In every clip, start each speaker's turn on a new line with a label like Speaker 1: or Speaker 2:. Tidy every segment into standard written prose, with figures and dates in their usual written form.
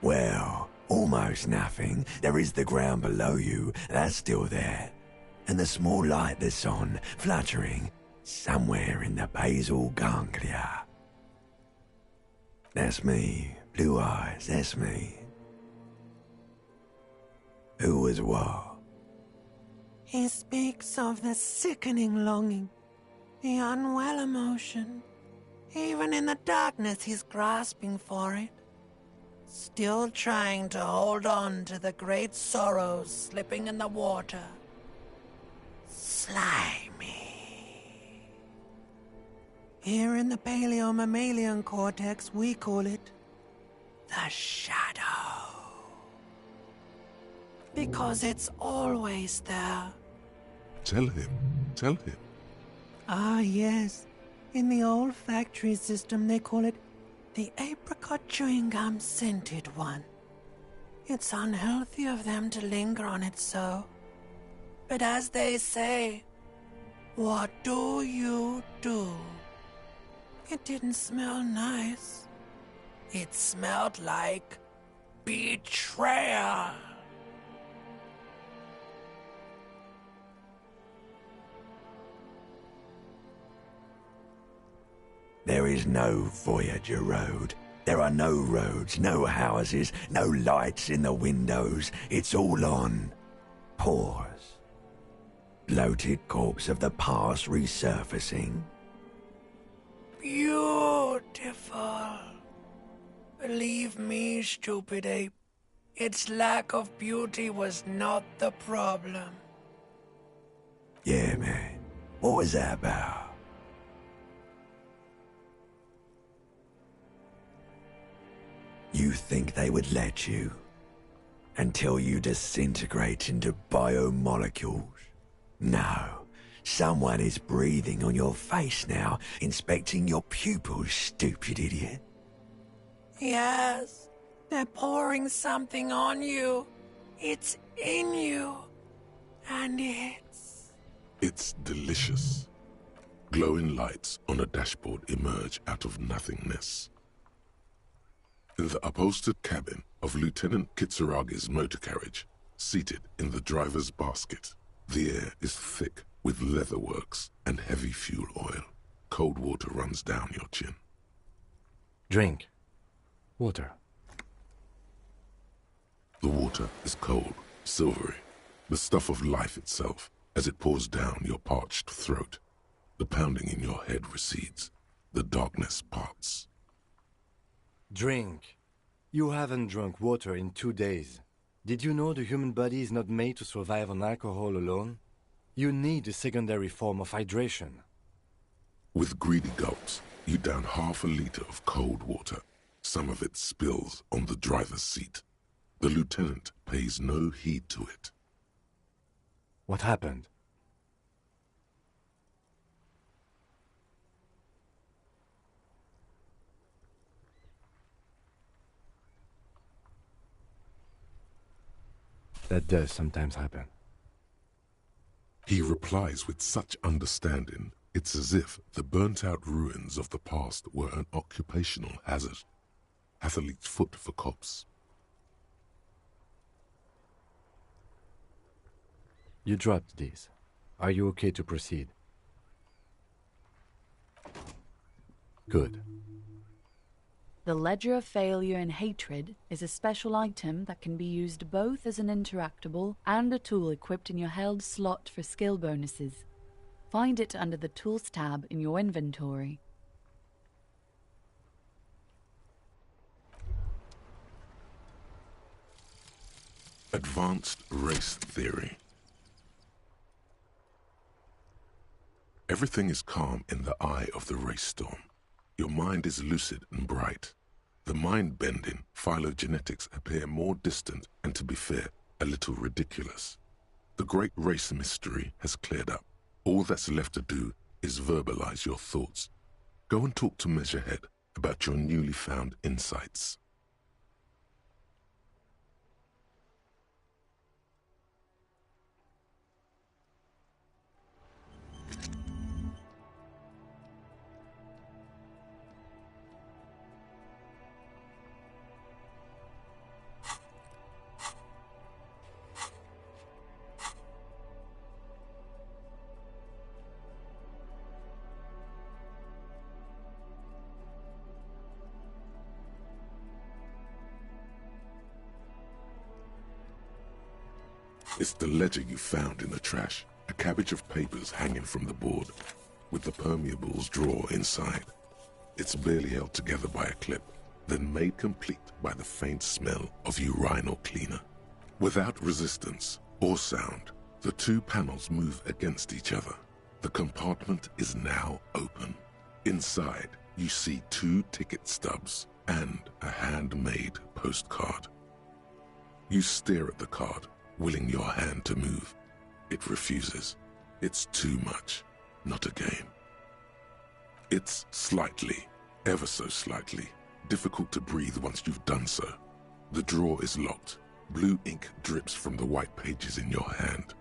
Speaker 1: Well, almost nothing. There is the ground below you, that's still there. And the small light that's on, fluttering, somewhere in the basal ganglia. That's me. Blue eyes, that's me. Who was what?
Speaker 2: He speaks of the sickening longing, the unwell emotion. Even in the darkness, he's grasping for it. Still trying to hold on to the great sorrows slipping in the water. Slimy. Here in the paleo-mammalian cortex, we call it the shadow. Because it's always there.
Speaker 3: Tell him. Tell him.
Speaker 2: Ah, yes. In the olfactory system, they call it the apricot chewing gum scented one. It's unhealthy of them to linger on it so. But as they say, what do you do? It didn't smell nice. It smelled like betrayal.
Speaker 1: There is no Voyager Road. There are no roads, no houses, no lights in the windows. It's all on pause. Bloated corpse of the past resurfacing.
Speaker 2: Beautiful. Believe me, stupid ape, its lack of beauty was not the problem.
Speaker 1: Yeah, man. What was that about? You think they would let you? Until you disintegrate into biomolecules? No. Someone is breathing on your face now, inspecting your pupils, stupid idiot.
Speaker 2: Yes, they're pouring something on you. It's in you. And
Speaker 3: It's delicious. Glowing lights on a dashboard emerge out of nothingness. In the upholstered cabin of Lieutenant Kitsuragi's motor carriage, seated in the driver's basket, the air is thick with leatherworks and heavy fuel oil. Cold water runs down your chin.
Speaker 4: Drink. Water.
Speaker 3: The water is cold, silvery, the stuff of life itself as it pours down your parched throat. The pounding in your head recedes. The darkness parts.
Speaker 4: Drink. You haven't drunk water in 2 days. Did you know the human body is not made to survive on alcohol alone? You need a secondary form of hydration.
Speaker 3: With greedy gulps, you down half a liter of cold water. Some of it spills on the driver's seat. The lieutenant pays no heed to it.
Speaker 4: What happened? That does sometimes happen.
Speaker 3: He replies with such understanding, it's as if the burnt-out ruins of the past were an occupational hazard. Athlete's foot for cops.
Speaker 4: You dropped these. Are you okay to proceed? Good.
Speaker 5: The Ledger of Failure and Hatred is a special item that can be used both as an interactable and a tool equipped in your held slot for skill bonuses. Find it under the Tools tab in your inventory.
Speaker 3: Advanced race theory. Everything is calm in the eye of the race storm. Your mind is lucid and bright. The mind-bending phylogenetics appear more distant and, to be fair, a little ridiculous. The great race mystery has cleared up. All that's left to do is verbalize your thoughts. Go and talk to Measurehead about your newly found insights. It's the ledger you found in the trash, a cabbage of papers hanging from the board, with the permeables drawer inside. It's barely held together by a clip, then made complete by the faint smell of urinal cleaner. Without resistance or sound, the two panels move against each other. The compartment is now open. Inside, you see 2 ticket stubs and a handmade postcard. You stare at the card, willing your hand to move. It refuses. It's too much, not a game. It's slightly, ever so slightly, difficult to breathe once you've done so. The drawer is locked. Blue ink drips from the white pages in your hand.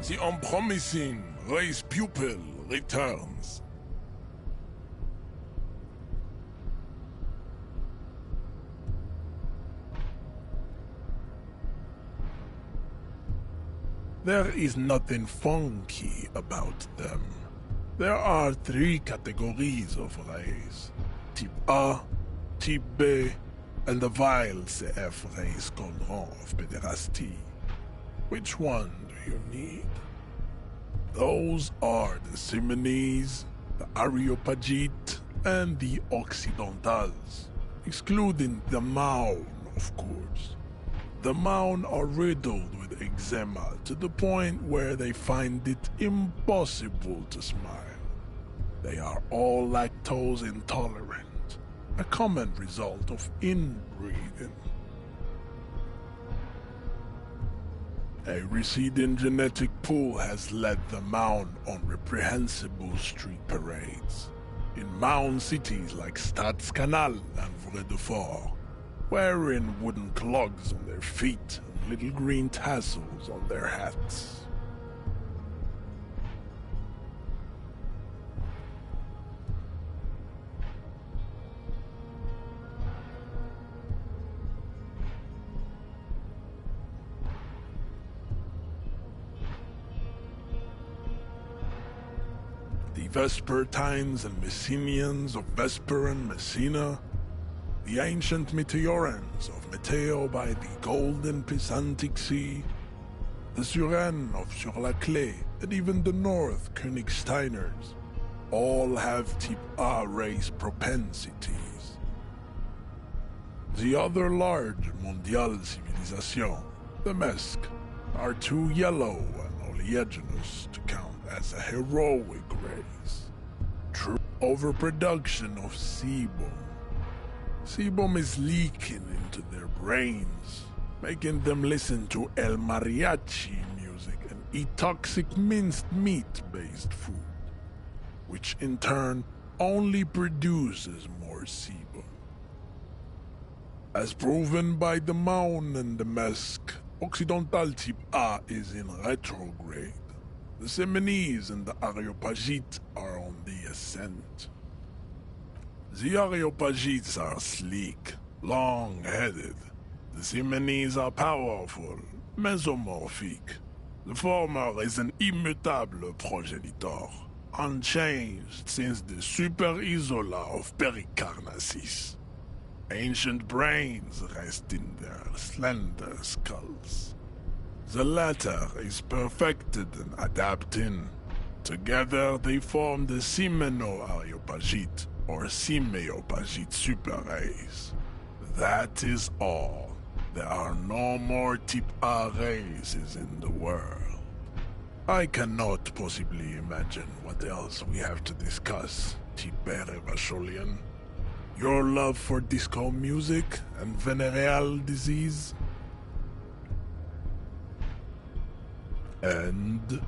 Speaker 6: The unpromising race pupil returns. There is nothing funky about them. There are 3 categories of race: type A, type B, and the vile CF race cauldron of pederasty. Which one do you need? Those are the Simonese, the Areopagite, and the Occidentals, excluding the Maun, of course. The Maun are riddled with eczema to the point where they find it impossible to smile. They are all lactose intolerant, a common result of inbreeding. A receding genetic pool has led the Maun on reprehensible street parades. In Maun cities like Stadskanal and Vredefort, wearing wooden clogs on their feet and little green tassels on their hats. The Vespertines and Messenians of Vesper and Messina, the ancient Meteorans of Meteo by the golden Pisantic Sea, the Suren of Sur-la-Clé, and even the North Königsteiners, all have type A race propensities. The other large Mondial civilization, the Mesk, are too yellow and oleaginous to count as a heroic race. True overproduction of sebum. Sebum is leaking into their brains, making them listen to El Mariachi music and eat toxic minced meat-based food, which in turn only produces more sebum. As proven by the Maun and the Mesk, Occidental type A is in retrograde. The Simonese and the Areopagites are on the ascent. The Areopagites are sleek, long-headed. The Simonese are powerful, mesomorphic. The former is an immutable progenitor, unchanged since the Super Isola of Pericarnassus. Ancient brains rest in their slender skulls. The latter is perfected and adapting. Together they form the Simeno-Areopagite, or Simeopagite super race. That is all. There are no more type A races in the world. I cannot possibly imagine what else we have to discuss, Tipere Vasholian. Your love for disco music and venereal disease? And...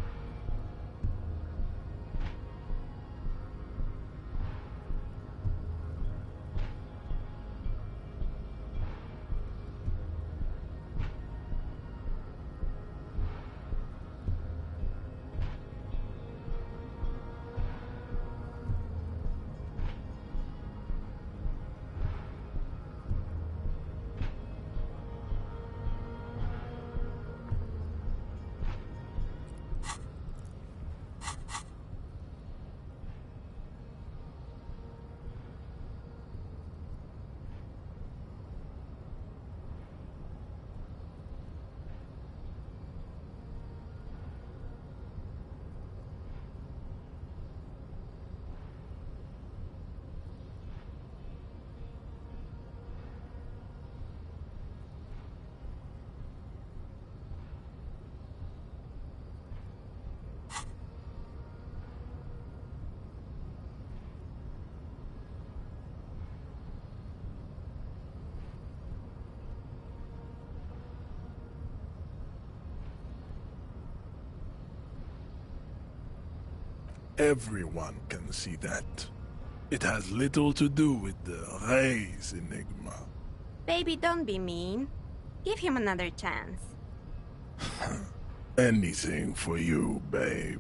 Speaker 6: everyone can see that. It has little to do with the race enigma.
Speaker 7: Baby, don't be mean. Give him another chance.
Speaker 6: Anything for you, babe.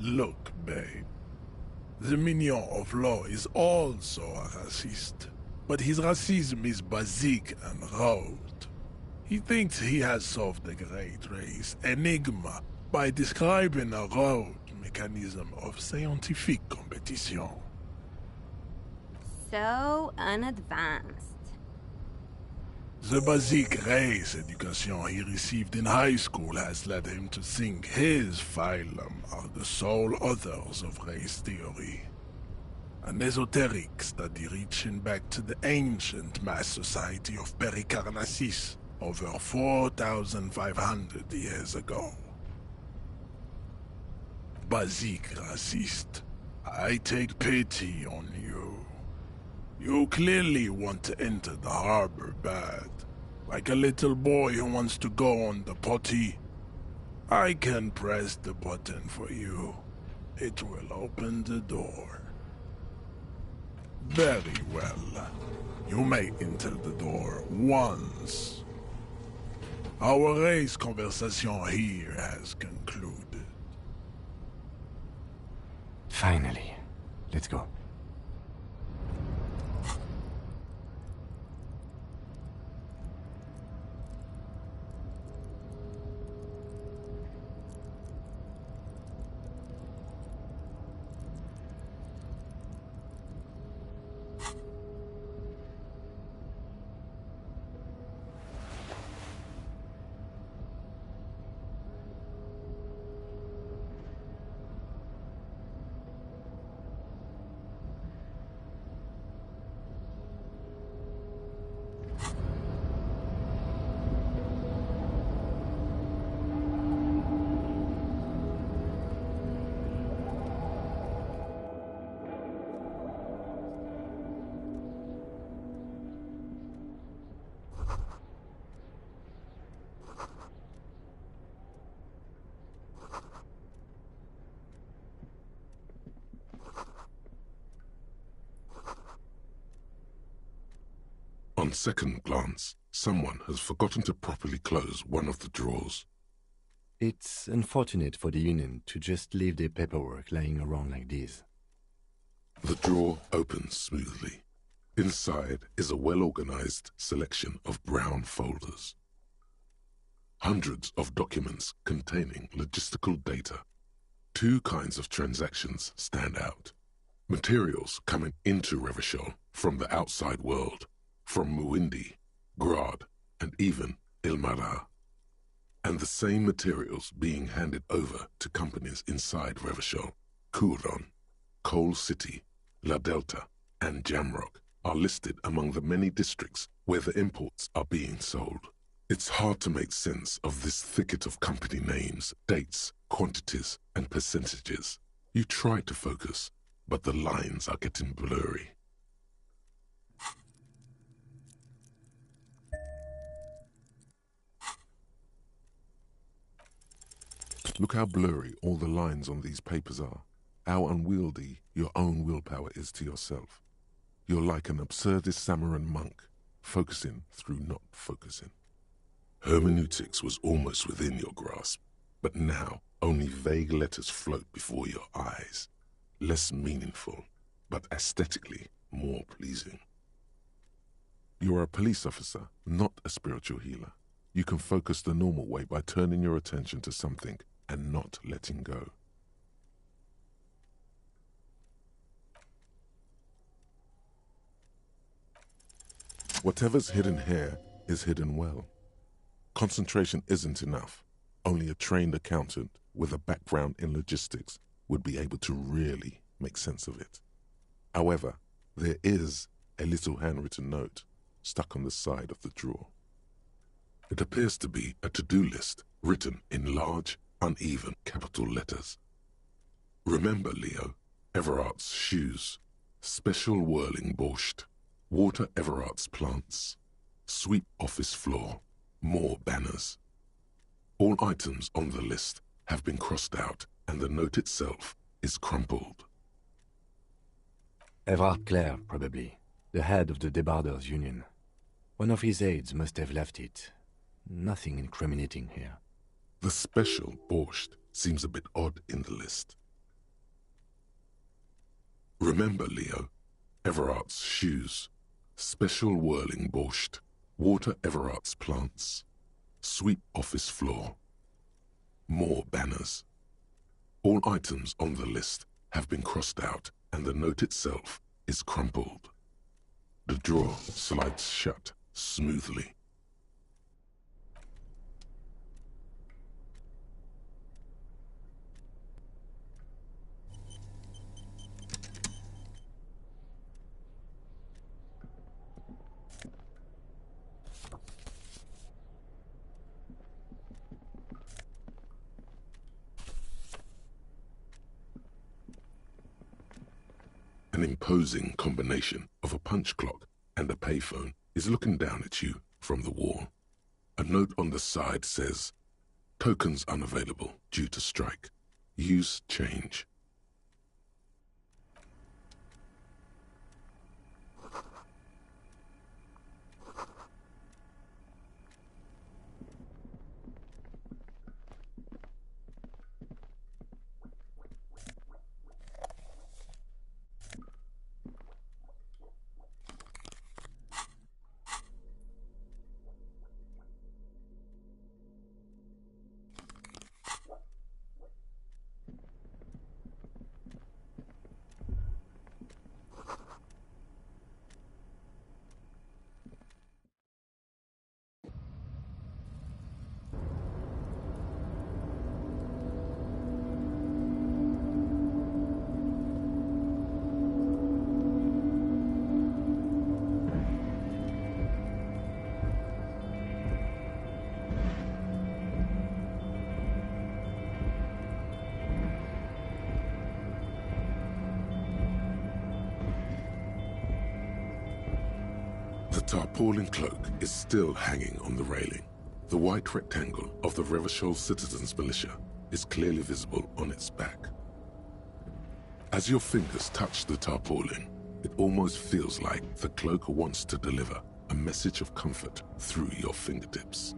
Speaker 6: Look, babe. The mignon of law is also a racist, but his racism is basic and rote. He thinks he has solved the great race enigma by describing a rote mechanism of scientific competition.
Speaker 7: So unadvanced.
Speaker 6: The basic race education he received in high school has led him to think his phylum are the sole authors of race theory. An esoteric study reaching back to the ancient mass society of Pericarnassus over 4,500 years ago. Basic racist, I take pity on you. You clearly want to enter the harbor bad, like a little boy who wants to go on the potty. I can press the button for you. It will open the door. Very well. You may enter the door once. Our race conversation here has concluded.
Speaker 4: Finally. Let's go.
Speaker 3: On second glance, someone has forgotten to properly close one of the drawers.
Speaker 4: It's unfortunate for the Union to just leave their paperwork lying around like this.
Speaker 3: The drawer opens smoothly. Inside is a well-organized selection of brown folders. Hundreds of documents containing logistical data. Two kinds of transactions stand out. Materials coming into Revachol from the outside world, from Muindi, Grad, and even Ilmara. And the same materials being handed over to companies inside Revachol, Kuron, Coal City, La Delta, and Jamrock are listed among the many districts where the imports are being sold. It's hard to make sense of this thicket of company names, dates, quantities, and percentages. You try to focus, but the lines are getting blurry. Look how blurry all the lines on these papers are. How unwieldy your own willpower is to yourself. You're like an absurdist Samaran monk, focusing through not focusing. Hermeneutics was almost within your grasp, but now only vague letters float before your eyes. Less meaningful, but aesthetically more pleasing. You're a police officer, not a spiritual healer. You can focus the normal way by turning your attention to something and not letting go. Whatever's hidden here is hidden well. Concentration isn't enough. Only a trained accountant with a background in logistics would be able to really make sense of it. However, there is a little handwritten note stuck on the side of the drawer. It appears to be a to-do list written in large, uneven capital letters. Remember, Leo, Everart's shoes, special whirling borscht, water Everart's plants, sweep office floor, more banners. All items on the list have been crossed out and the note itself is crumpled.
Speaker 4: Everard Clare, probably, the head of the Debarders Union. One of his aides must have left it. Nothing incriminating here.
Speaker 3: The special borscht seems a bit odd in the list. Remember, Leo, Everart's shoes, special whirling borscht, water Everart's plants, sweep office floor, more banners. All items on the list have been crossed out and the note itself is crumpled. The drawer slides shut smoothly. An imposing combination of a punch clock and a payphone is looking down at you from the wall. A note on the side says, "Tokens unavailable due to strike. Use change." The tarpaulin cloak is still hanging on the railing. The white rectangle of the Revachol Citizens Militia is clearly visible on its back. As your fingers touch the tarpaulin, it almost feels like the cloak wants to deliver a message of comfort through your fingertips.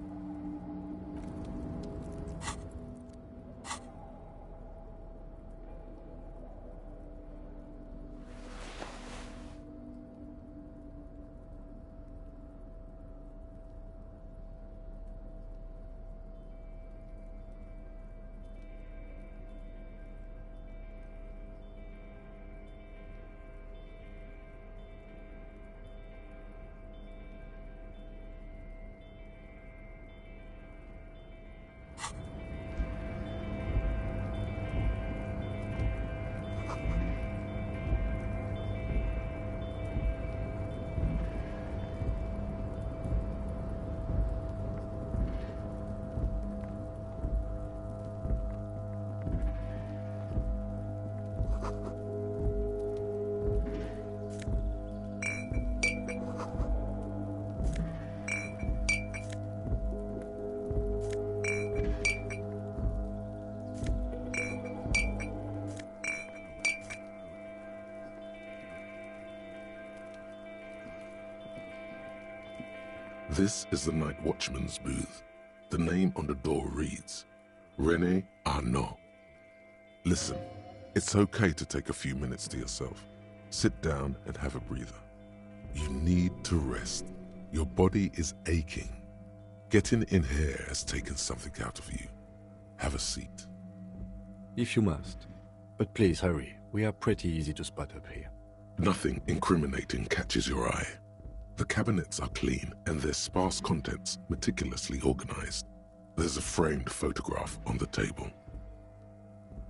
Speaker 3: This is the night watchman's booth. The name on the door reads, René Arnaud. Listen, it's okay to take a few minutes to yourself. Sit down and have a breather. You need to rest. Your body is aching. Getting in here has taken something out of you. Have a seat.
Speaker 4: If you must. But please hurry. We are pretty easy to spot up here.
Speaker 3: Nothing incriminating catches your eye. The cabinets are clean and their sparse contents meticulously organized. There's a framed photograph on the table.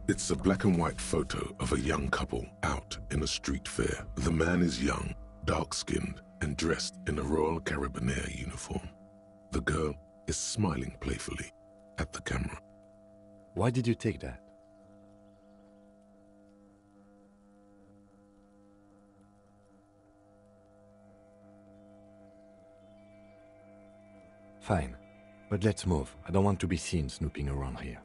Speaker 3: It's a black and white photo of a young couple out in a street fair. The man is young, dark-skinned, and dressed in a Royal Carabinieri uniform. The girl is smiling playfully at the camera.
Speaker 4: Why did you take that? Fine, but let's move. I don't want to be seen snooping around here.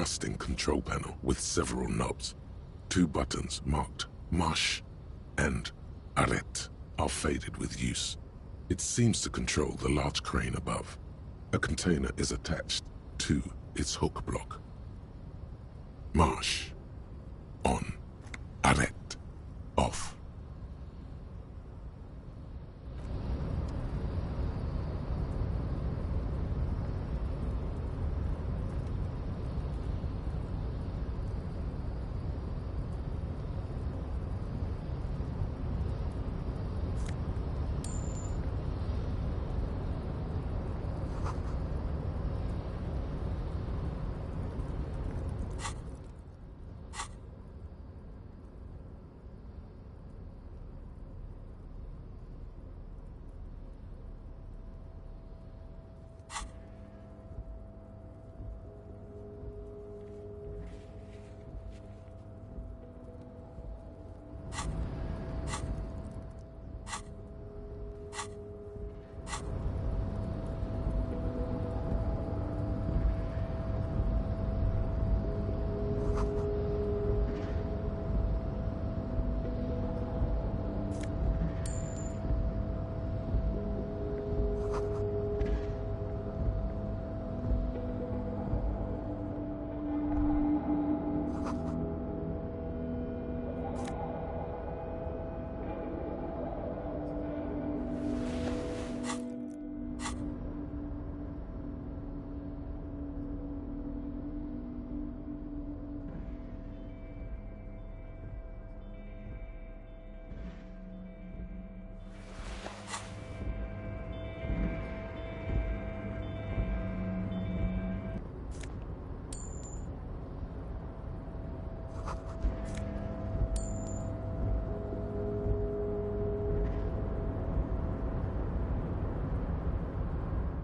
Speaker 3: rusting control panel with several knobs. 2 buttons marked Marsh and Arrête are faded with use. It seems to control the large crane above. A container is attached to its hook block. Marsh. On. Arrête. Off.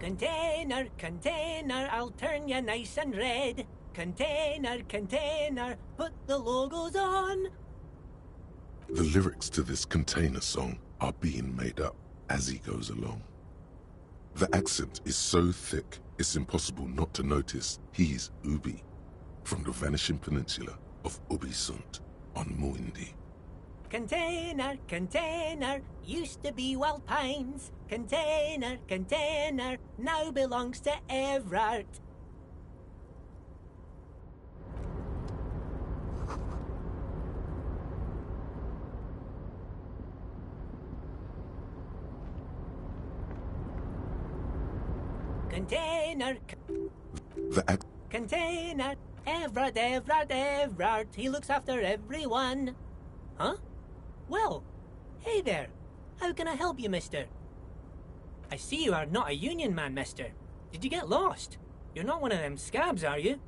Speaker 2: Container, container, I'll turn you nice and red. Container, container, put the logos on.
Speaker 3: The lyrics to this container song are being made up as he goes along. The accent is so thick, it's impossible not to notice he's Ubi, from the vanishing peninsula of Ubisund on Muindi.
Speaker 2: Container, container, used to be Wild Pines. Container, container, now belongs to Everard. Container, container, Everard, Everard, Everard, he looks after everyone. Huh? Well, hey there. How can I help you, mister? I see you are not a union man, mister. Did you get lost? You're not one of them scabs, are you?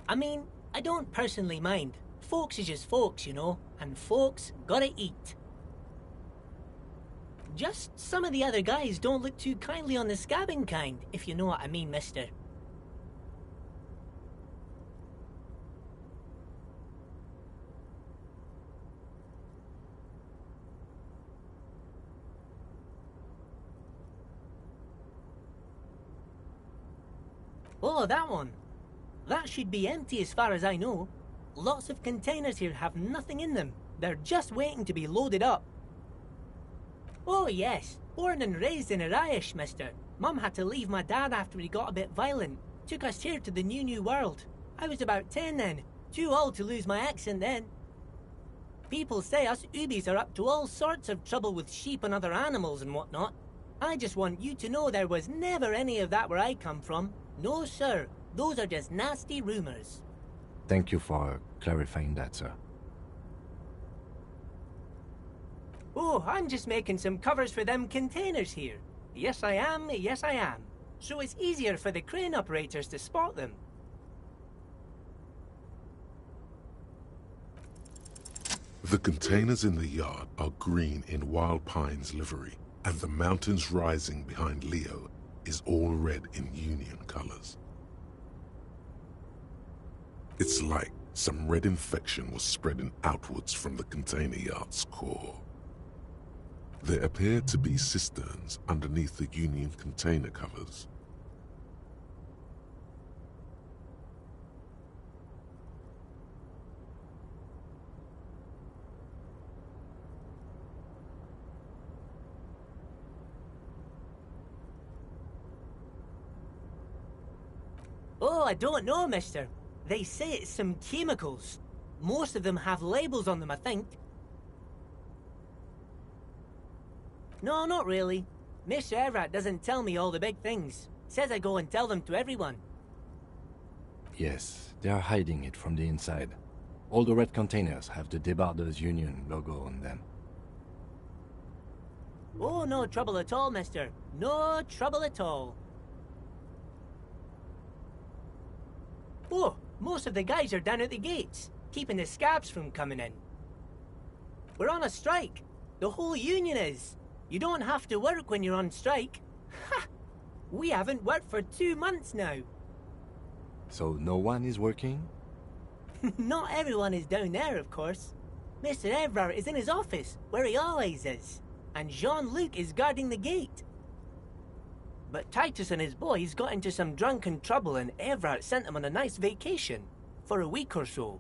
Speaker 2: I mean, I don't personally mind. Folks is just folks, you know, and folks gotta eat. Just some of the other guys don't look too kindly on the scabbing kind, if you know what I mean, mister. Oh, that one. That should be empty as far as I know. Lots of containers here have nothing in them. They're just waiting to be loaded up. Oh yes, born and raised in Irish, mister. Mum had to leave my dad after he got a bit violent. Took us here to the new world. I was about 10 then. Too old to lose my accent then. People say us Ubis are up to all sorts of trouble with sheep and other animals and whatnot. I just want you to know there was never any of that where I come from. No, sir. Those are just nasty rumors.
Speaker 4: Thank you for clarifying that, sir.
Speaker 2: Oh, I'm just making some covers for them containers here. Yes, I am. Yes, I am. So it's easier for the crane operators to spot them.
Speaker 3: The containers in the yard are green in Wild Pine's livery, and the mountains rising behind Leo is all red in Union colors. It's like some red infection was spreading outwards from the container yard's core. There appear to be cisterns underneath the Union container covers.
Speaker 8: Oh, I don't know, mister. They say it's some chemicals. Most of them have labels on them, I think. No, not really. Mr. Everett doesn't tell me all the big things. Says I go and tell them to everyone.
Speaker 4: Yes, they are hiding it from the inside. All the red containers have the Debarders Union logo on them.
Speaker 8: Oh, no trouble at all, mister. No trouble at all. Oh, most of the guys are down at the gates, keeping the scabs from coming in. We're on a strike. The whole union is. You don't have to work when you're on strike. Ha! We haven't worked for 2 months now.
Speaker 4: So no one is working?
Speaker 8: Not everyone is down there, of course. Mr. Everard is in his office, where he always is. And Jean-Luc is guarding the gate. But Titus and his boys got into some drunken trouble and Everard sent them on a nice vacation. For a week or so.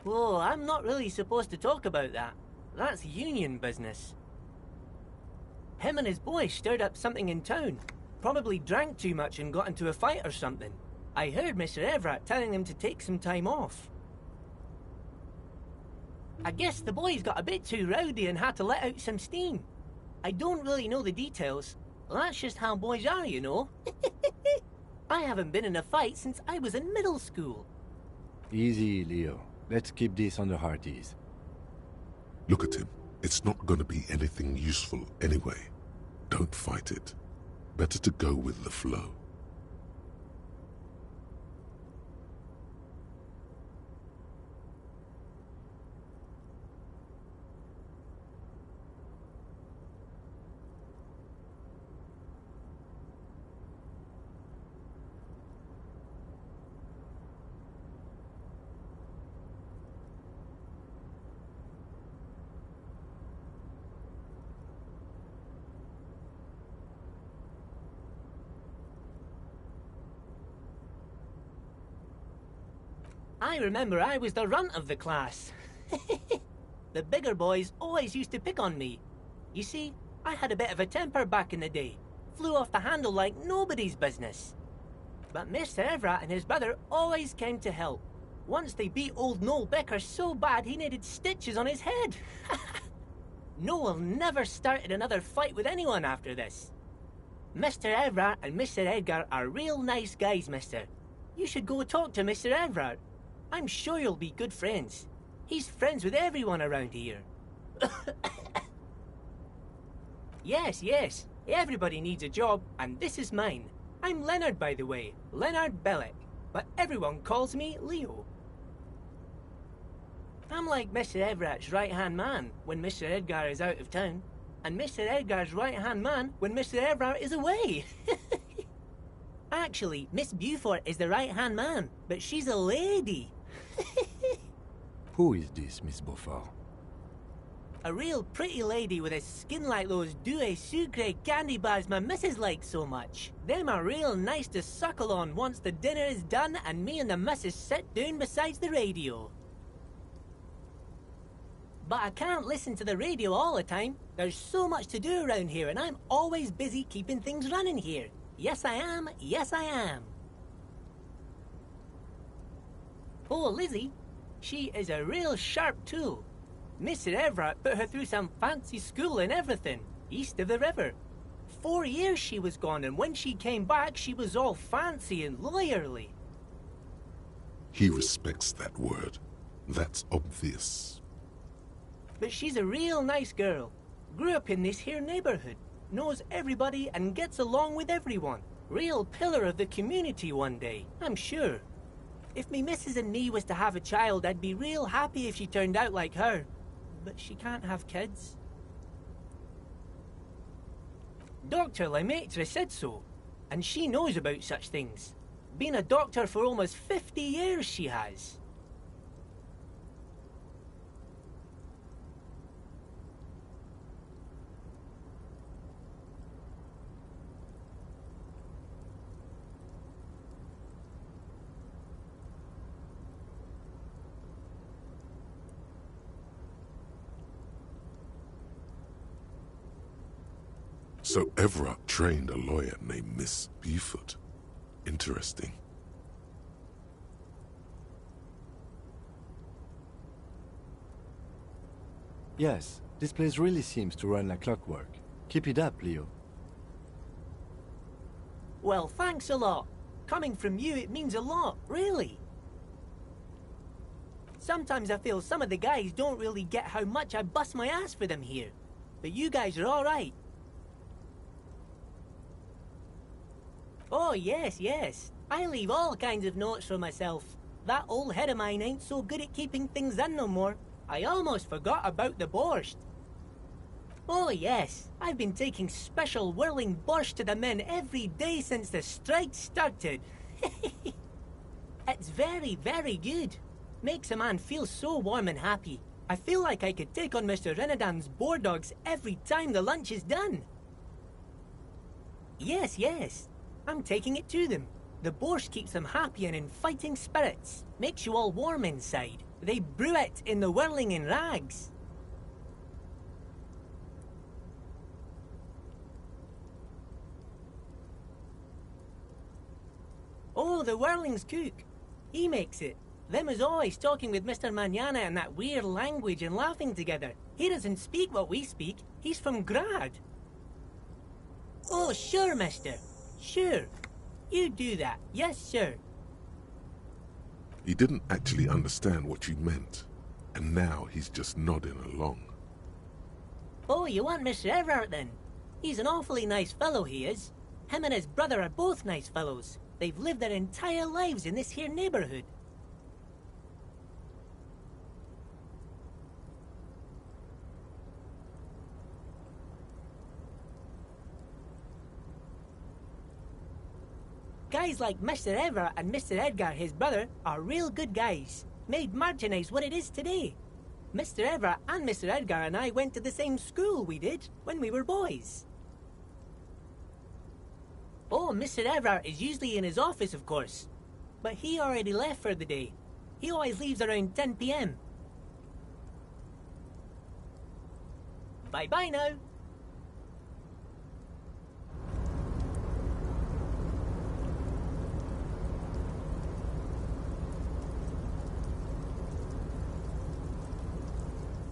Speaker 8: Oh, I'm not really supposed to talk about that. That's union business. Him and his boys stirred up something in town. Probably drank too much and got into a fight or something. I heard Mr. Everett telling them to take some time off. I guess the boys got a bit too rowdy and had to let out some steam. I don't really know the details. That's just how boys are, you know. I haven't been in a fight since I was in middle school.
Speaker 4: Easy, Leo. Let's keep this on the hearties.
Speaker 3: Look at him. It's not going to be anything useful anyway. Don't fight it. Better to go with the flow.
Speaker 8: I remember I was the runt of the class. The bigger boys always used to pick on me. You see, I had a bit of a temper back in the day. Flew off the handle like nobody's business. But Mr. Everett and his brother always came to help. Once they beat old Noel Becker so bad he needed stitches on his head. Noel never started another fight with anyone after this. Mr. Everett and Mr. Edgar are real nice guys, mister. You should go talk to Mr. Everett. I'm sure you'll be good friends. He's friends with everyone around here. Yes, yes. Everybody needs a job, and this is mine. I'm Leonard, by the way. Leonard Bellick. But everyone calls me Leo. I'm like Mr. Everett's right-hand man when Mr. Edgar is out of town. And Mr. Edgar's right-hand man when Mr. Everett is away. Actually, Miss Beaufort is the right-hand man, but she's a lady.
Speaker 4: Who is this, Miss Beaufort?
Speaker 8: A real pretty lady with a skin like those douce sucre candy bars my missus likes so much. Them are real nice to suckle on once the dinner is done and me and the missus sit down beside the radio. But I can't listen to the radio all the time. There's so much to do around here and I'm always busy keeping things running here. Yes I am, yes I am. Oh, Lizzie, she is a real sharp tool. Mr. Everett put her through some fancy school and everything, east of the river. 4 years she was gone, and when she came back, she was all fancy and lawyerly.
Speaker 3: He respects that word. That's obvious.
Speaker 8: But she's a real nice girl. Grew up in this here neighborhood. Knows everybody and gets along with everyone. Real pillar of the community one day, I'm sure. If me missus and me was to have a child, I'd be real happy if she turned out like her. But she can't have kids. Dr. Lemaitre said so, and she knows about such things. Been a doctor for almost 50 years she has.
Speaker 3: So Everett trained a lawyer named Miss Beaufort. Interesting.
Speaker 4: Yes, this place really seems to run like clockwork. Keep it up, Leo.
Speaker 8: Well, thanks a lot. Coming from you, it means a lot, really. Sometimes I feel some of the guys don't really get how much I bust my ass for them here. But you guys are all right. Oh, yes, yes. I leave all kinds of notes for myself. That old head of mine ain't so good at keeping things in no more. I almost forgot about the borscht. Oh, yes. I've been taking special whirling borscht to the men every day since the strike started. It's very, very good. Makes a man feel so warm and happy. I feel like I could take on Mr. Renadan's boar dogs every time the lunch is done. Yes, yes. I'm taking it to them. The borscht keeps them happy and in fighting spirits. Makes you all warm inside. They brew it in the whirling in rags. Oh, the whirling's cook. He makes it. Them is always talking with Mr. Manana in that weird language and laughing together. He doesn't speak what we speak. He's from Grad. Oh, sure, mister. Sure. You do that. Yes, sir.
Speaker 3: He didn't actually understand what you meant, and now he's just nodding along.
Speaker 8: Oh, you want Mr. Everett then? He's an awfully nice fellow, he is. Him and his brother are both nice fellows. They've lived their entire lives in this here neighborhood. Guys like Mr. Everett and Mr. Edgar, his brother, are real good guys. Made Martinez what it is today. Mr. Everett and Mr. Edgar and I went to the same school we did when we were boys. Oh, Mr. Everett is usually in his office, of course. But he already left for the day. He always leaves around 10 p.m. Bye-bye now.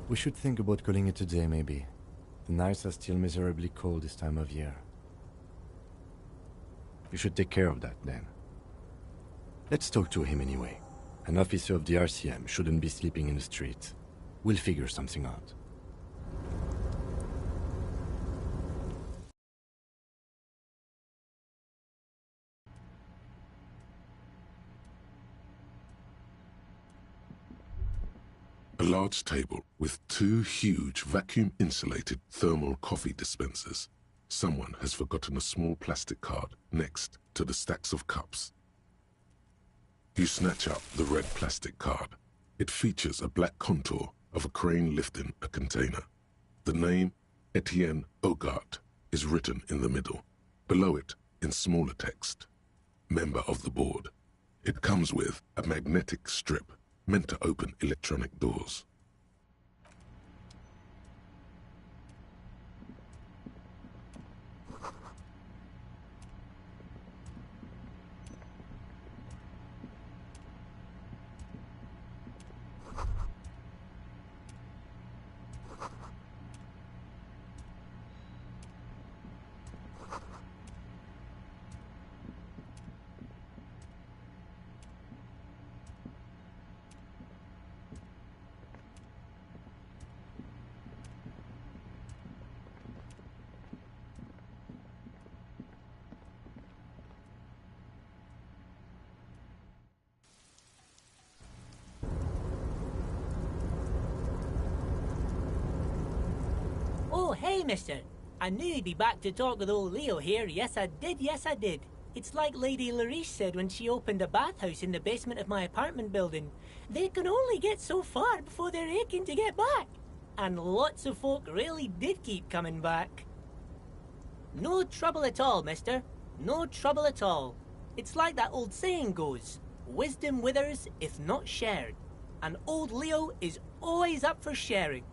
Speaker 4: We should think about calling it a day, maybe. The nights are still miserably cold this time of year. You should take care of that, then. Let's talk to him anyway. An officer of the RCM shouldn't be sleeping in the street. We'll figure something out.
Speaker 3: A large table with two huge vacuum-insulated thermal coffee dispensers. Someone has forgotten a small plastic card next to the stacks of cups. You snatch up the red plastic card. It features a black contour of a crane lifting a container. The name, Etienne Hogarth, is written in the middle. Below it, in smaller text, member of the board. It comes with a magnetic strip meant to open electronic doors.
Speaker 8: Oh, hey, mister. I knew you'd be back to talk with old Leo here. Yes, I did. Yes, I did. It's like Lady Larice said when she opened a bathhouse in the basement of my apartment building. They can only get so far before they're aching to get back. And lots of folk really did keep coming back. No trouble at all, mister. No trouble at all. It's like that old saying goes, wisdom withers if not shared. And old Leo is always up for sharing.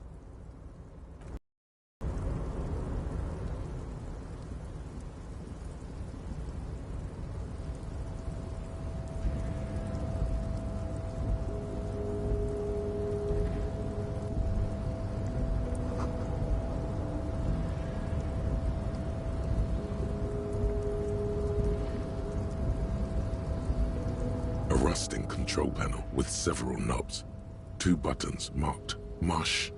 Speaker 3: A rusting control panel with several knobs. 2 buttons marked Marsh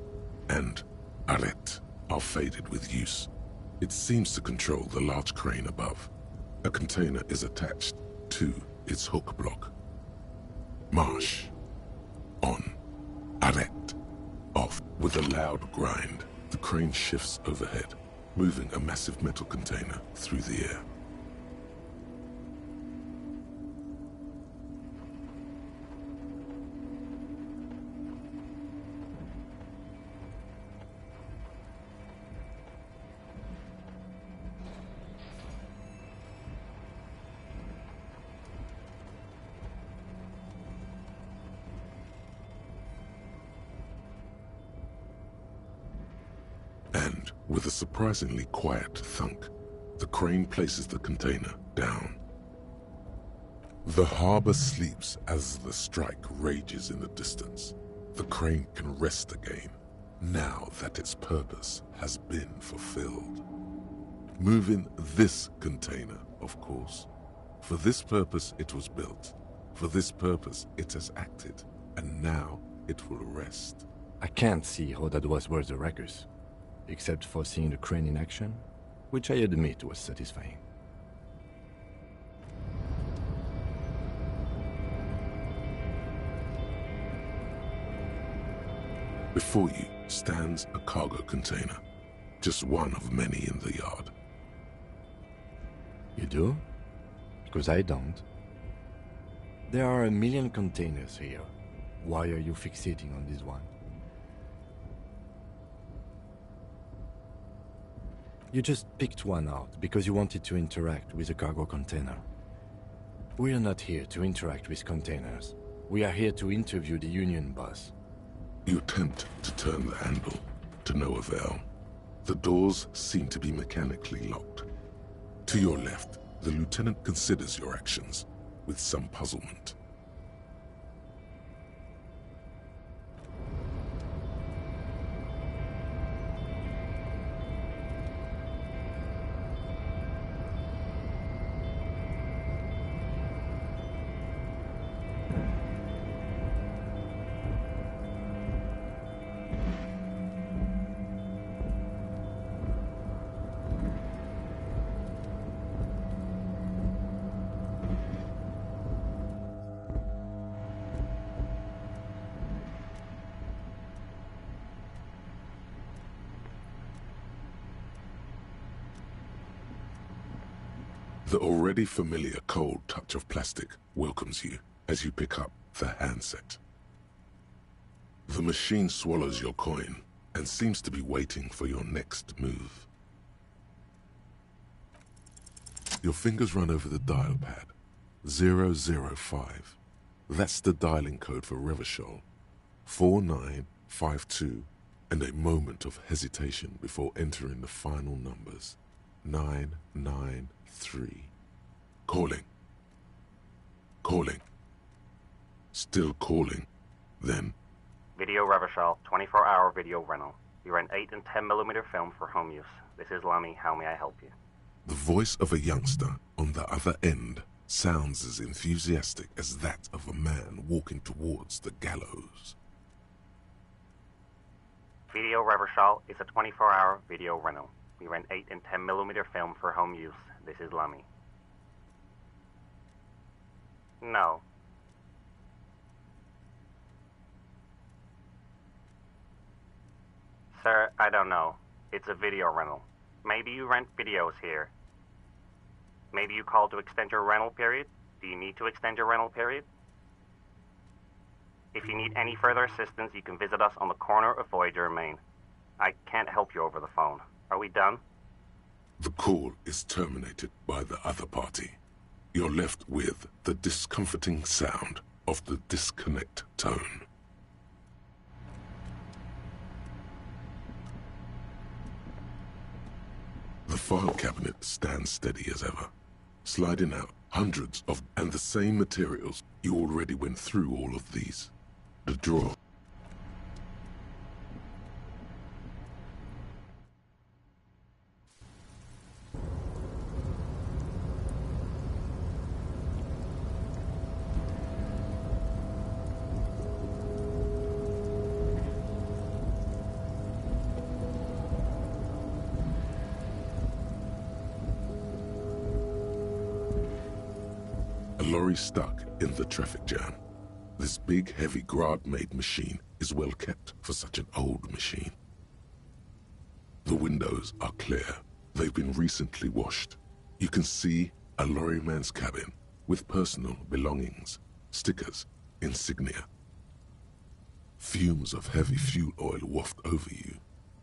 Speaker 3: and Arrête are faded with use. It seems to control the large crane above. A container is attached to its hook block. Marsh. On. Arrête. Off. With a loud grind, the crane shifts overhead, moving a massive metal container through the air. And, with a surprisingly quiet thunk, the crane places the container down. The harbor sleeps as the strike rages in the distance. The crane can rest again, now that its purpose has been fulfilled. Moving this container, of course. For this purpose it was built. For this purpose it has acted. And now it will rest.
Speaker 4: I can't see how that was worth the wreckers, except for seeing the crane in action, which I admit was satisfying.
Speaker 3: Before you stands a cargo container, just one of many in the yard.
Speaker 4: You do? Because I don't. There are a million containers here. Why are you fixating on this one? You just picked one out because you wanted to interact with a cargo container. We are not here to interact with containers. We are here to interview the union boss.
Speaker 3: You attempt to turn the handle, to no avail. The doors seem to be mechanically locked. To your left, the lieutenant considers your actions with some puzzlement. The already familiar cold touch of plastic welcomes you as you pick up the handset. The machine swallows your coin and seems to be waiting for your next move. Your fingers run over the dial pad. 005. That's the dialing code for Revachol. 4952, and a moment of hesitation before entering the final numbers. 993. Calling. Calling. Still calling. Then...
Speaker 9: Video Revachol, 24-hour video rental. We rent 8 and 10mm film for home use. This is Lamy. How may I help you?
Speaker 3: The voice of a youngster on the other end sounds as enthusiastic as that of a man walking towards the gallows.
Speaker 9: Video Revachol is a 24-hour video rental. We rent 8 and 10mm film for home use. This is Lamy. No. Sir, I don't know. It's a video rental. Maybe you rent videos here. Maybe you called to extend your rental period? Do you need to extend your rental period? If you need any further assistance, you can visit us on the corner of Voyager and Main. I can't help you over the phone. Are we done?
Speaker 3: The call is terminated by the other party. You're left with the discomforting sound of the disconnect tone. The file cabinet stands steady as ever, sliding out hundreds of and the same materials. You already went through all of these. The drawer. lorry stuck in the traffic jam. This big, heavy Grad-made machine is well kept for such an old machine. The windows are clear. They've been recently washed. You can see a lorryman's cabin with personal belongings, stickers, insignia. Fumes of heavy fuel oil waft over you,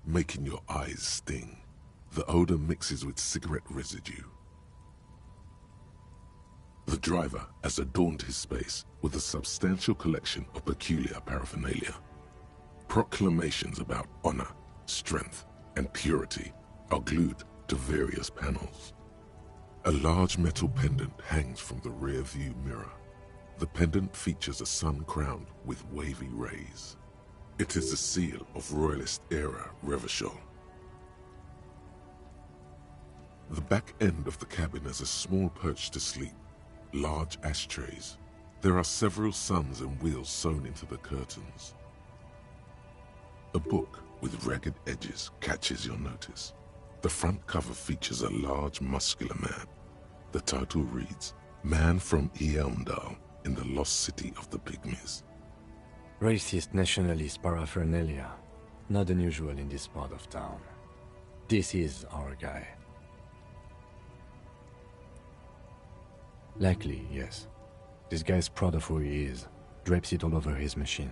Speaker 3: making your eyes sting. The odor mixes with cigarette residue. The driver has adorned his space with a substantial collection of peculiar paraphernalia. Proclamations about honor, strength, and purity are glued to various panels. A large metal pendant hangs from the rear view mirror. The pendant features a sun crowned with wavy rays. It is the seal of Royalist-era Revachol. The back end of the cabin has a small perch to sleep, large ashtrays. There are several suns and wheels sewn into the curtains. A book with ragged edges catches your notice. The front cover features a large, muscular man. The title reads, Man from Eamdal in the Lost City of the Pygmies.
Speaker 4: Racist nationalist paraphernalia. Not unusual in this part of town. This is our guy. Likely, yes. This guy's proud of who he is. Drapes it all over his machine.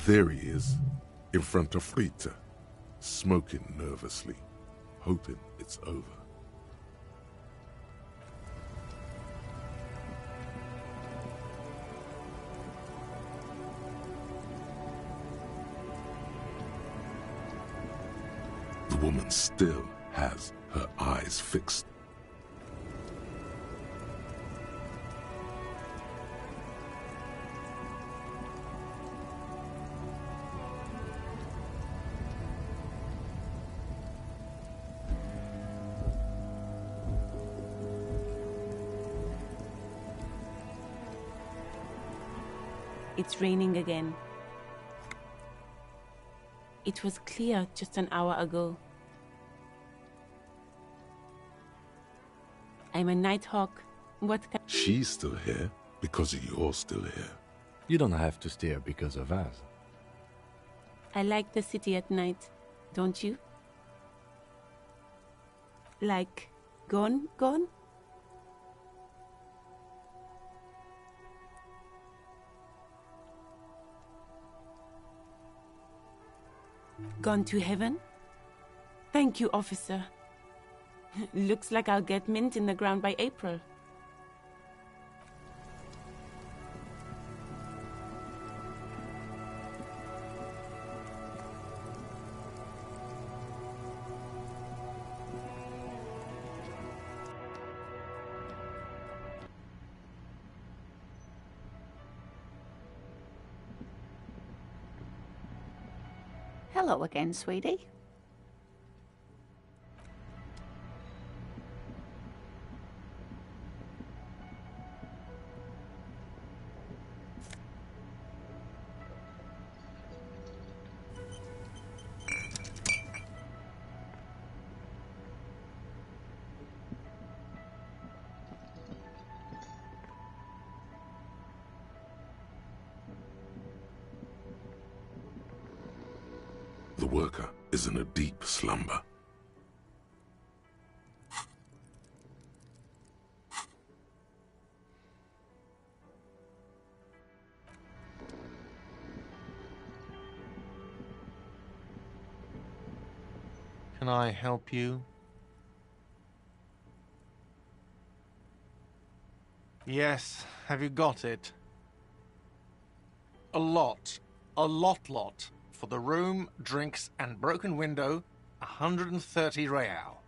Speaker 3: There he is, in front of Rita, smoking nervously, hoping it's over. The woman still has her eyes fixed.
Speaker 10: It's raining again. It was clear just an hour ago. I'm a nighthawk. What can...
Speaker 3: She's still here because you're still here.
Speaker 4: You don't have to stay here because of us.
Speaker 10: I like the city at night, don't you? Like, gone? Gone to heaven? Thank you, officer. Looks like I'll get mint in the ground by April.
Speaker 11: Hello again, sweetie.
Speaker 3: The worker is in a deep slumber.
Speaker 12: Can I help you? Yes, have you got it? A lot. For the room, drinks, and broken window, 130 real.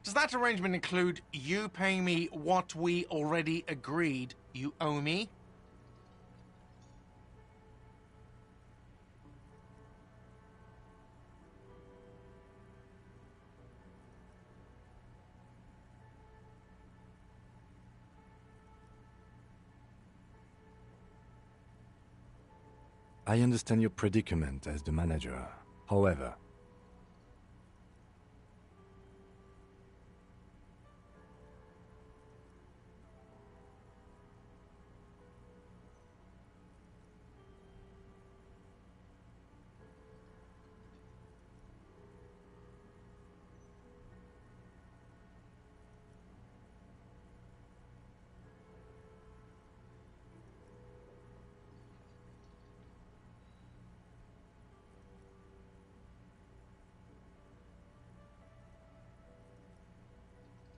Speaker 12: Does that arrangement include you paying me what we already agreed you owe me?
Speaker 4: I understand your predicament as the manager. However,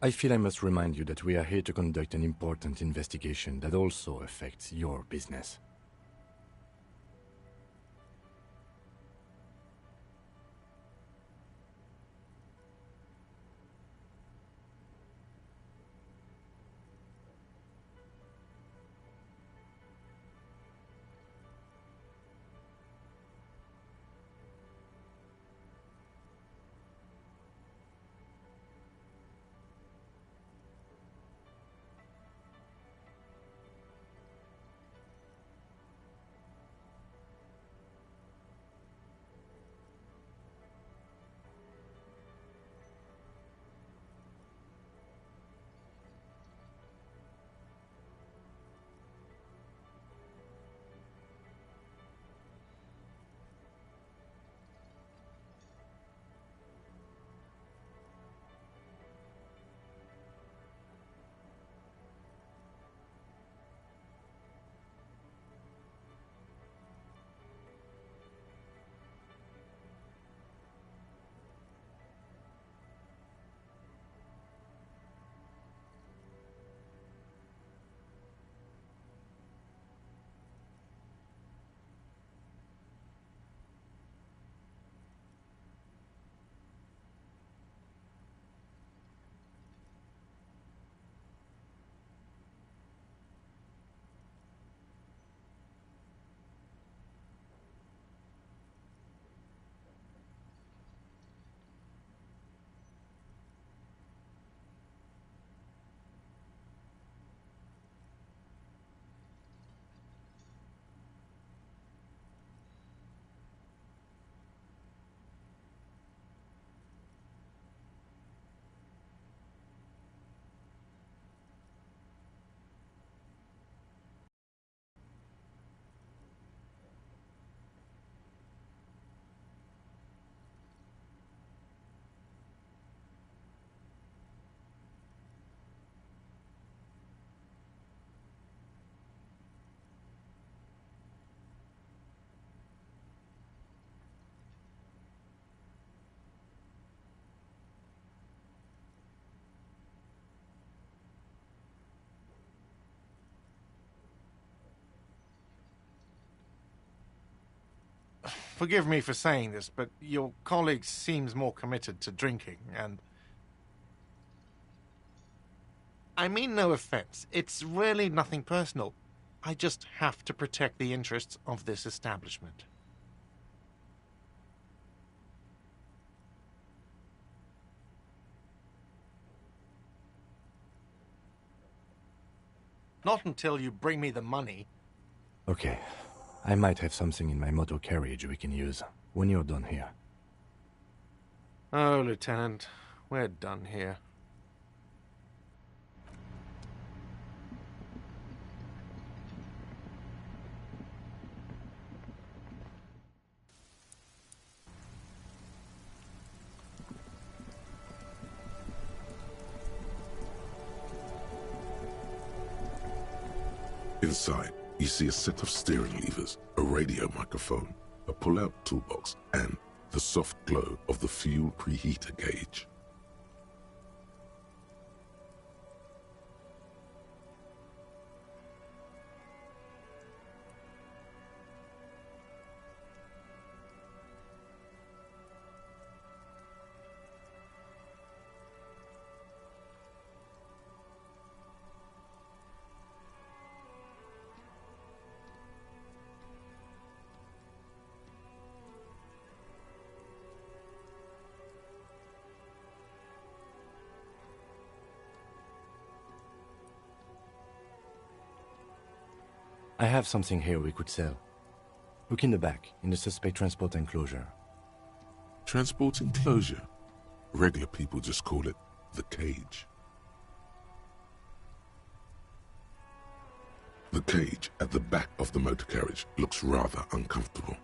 Speaker 4: I feel I must remind you that we are here to conduct an important investigation that also affects your business.
Speaker 12: Forgive me for saying this, but your colleague seems more committed to drinking, and... I mean no offense. It's really nothing personal. I just have to protect the interests of this establishment. Not until you bring me the money.
Speaker 4: Okay. I might have something in my motor carriage we can use when you're done here.
Speaker 12: Oh, Lieutenant, we're done here.
Speaker 3: Inside, you see a set of steering levers, a radio microphone, a pull-out toolbox, and the soft glow of the fuel preheater gauge.
Speaker 4: I have something here we could sell. Look in the back, in the suspect transport enclosure.
Speaker 3: Transport enclosure? Regular people just call it the cage. The cage at the back of the motor carriage looks rather uncomfortable.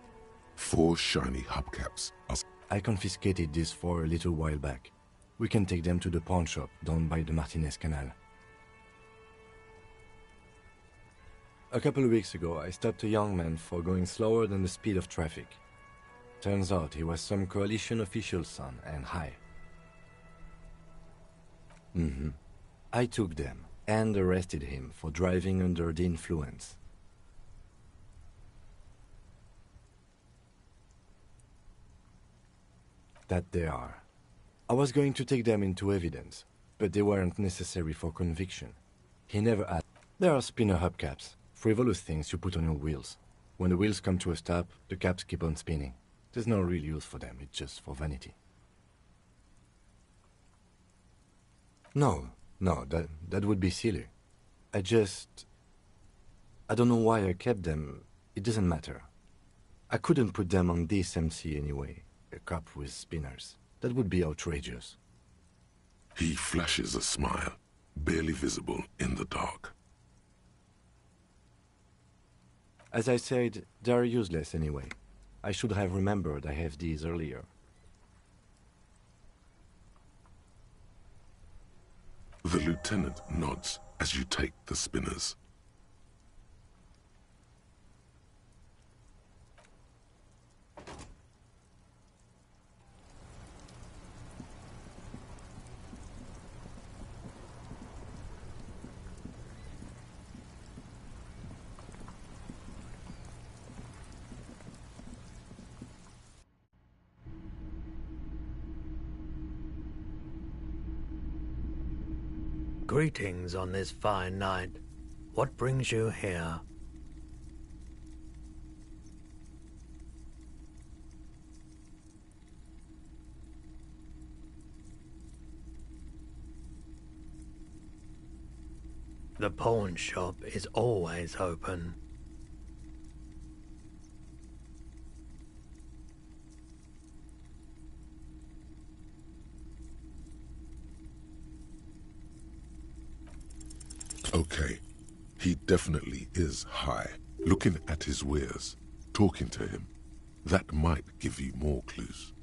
Speaker 3: 4 shiny hubcaps are...
Speaker 4: I confiscated these 4 a little while back. We can take them to the pawn shop down by the Martinez Canal. A couple of weeks ago, I stopped a young man for going slower than the speed of traffic. Turns out he was some coalition official's son and high. Mm-hmm. I took them and arrested him for driving under the influence. That they are. I was going to take them into evidence, but they weren't necessary for conviction. He never asked. There are spinner hubcaps, frivolous things you put on your wheels. When the wheels come to a stop, the caps keep on spinning. There's no real use for them, it's just for vanity. No, that would be silly. I don't know why I kept them. It doesn't matter. I couldn't put them on this MC anyway. A cup with spinners. That would be outrageous.
Speaker 3: He flashes a smile, barely visible in the dark.
Speaker 4: As I said, they are useless anyway. I should have remembered I have these earlier.
Speaker 3: The lieutenant nods as you take the spinners.
Speaker 2: Greetings on this fine night. What brings you here? The pawn shop is always open.
Speaker 3: Okay, he definitely is high. Looking at his wares, talking to him, that might give you more clues.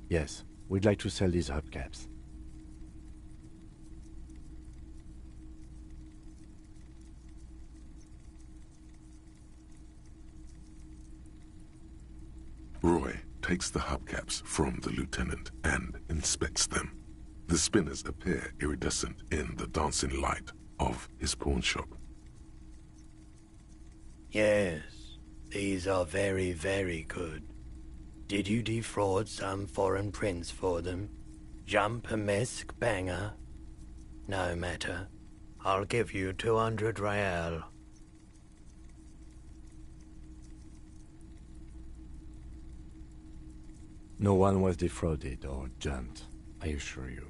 Speaker 4: Yes, we'd like to sell these hubcaps.
Speaker 3: Roy takes the hubcaps from the lieutenant and inspects them. The spinners appear iridescent in the dancing light of his pawn shop.
Speaker 2: Yes, these are very, very good. Did you defraud some foreign prince for them? Jump a misc banger? No matter. I'll give you 200 real.
Speaker 4: No one was defrauded or jumped, I assure you.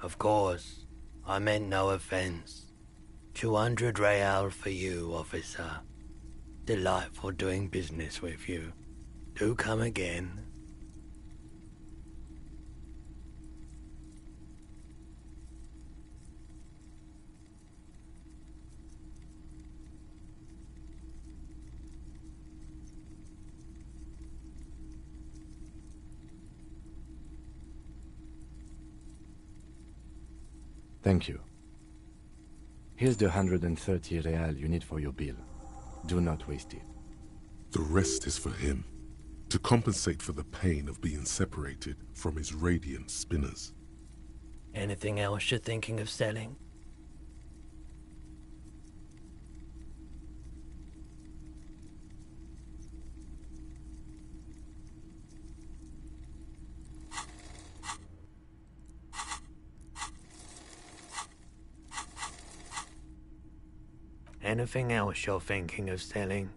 Speaker 2: Of course, I meant no offense. 200 real for you, officer. Delightful doing business with you. Do come again.
Speaker 4: Thank you. Here's the 130 real you need for your bill. Do not waste it.
Speaker 3: The rest is for him, to compensate for the pain of being separated from his radiant spinners.
Speaker 2: Anything else you're thinking of selling? Anything else you're thinking of selling?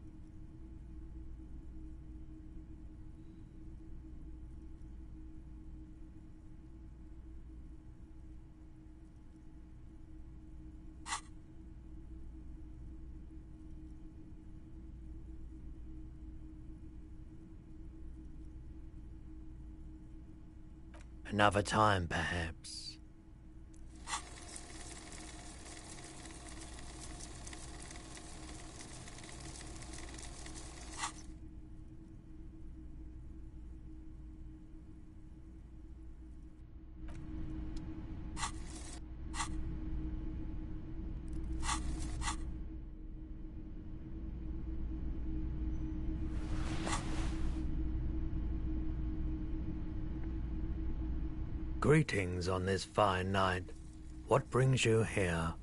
Speaker 2: Another time, perhaps. Greetings on this fine night. What brings you here?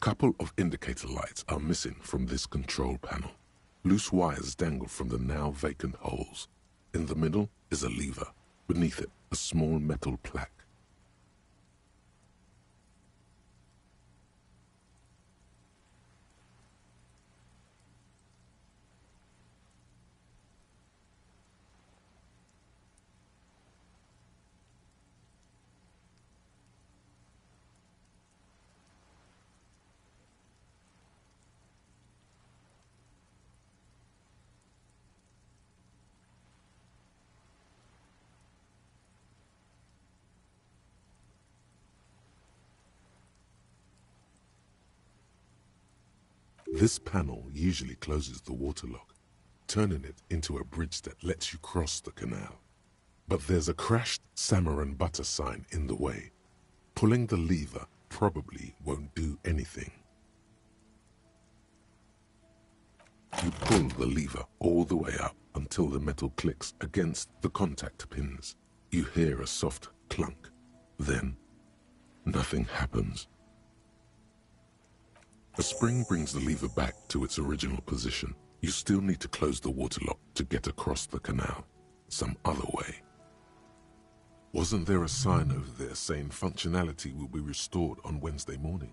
Speaker 3: A couple of indicator lights are missing from this control panel. Loose wires dangle from the now vacant holes. In the middle is a lever. Beneath it, a small metal plaque. This panel usually closes the waterlock, turning it into a bridge that lets you cross the canal. But there's a crashed salmon and butter sign in the way. Pulling the lever probably won't do anything. You pull the lever all the way up until the metal clicks against the contact pins. You hear a soft clunk. Then, nothing happens. A spring brings the lever back to its original position. You still need to close the waterlock to get across the canal, some other way. Wasn't there a sign over there saying functionality will be restored on Wednesday morning?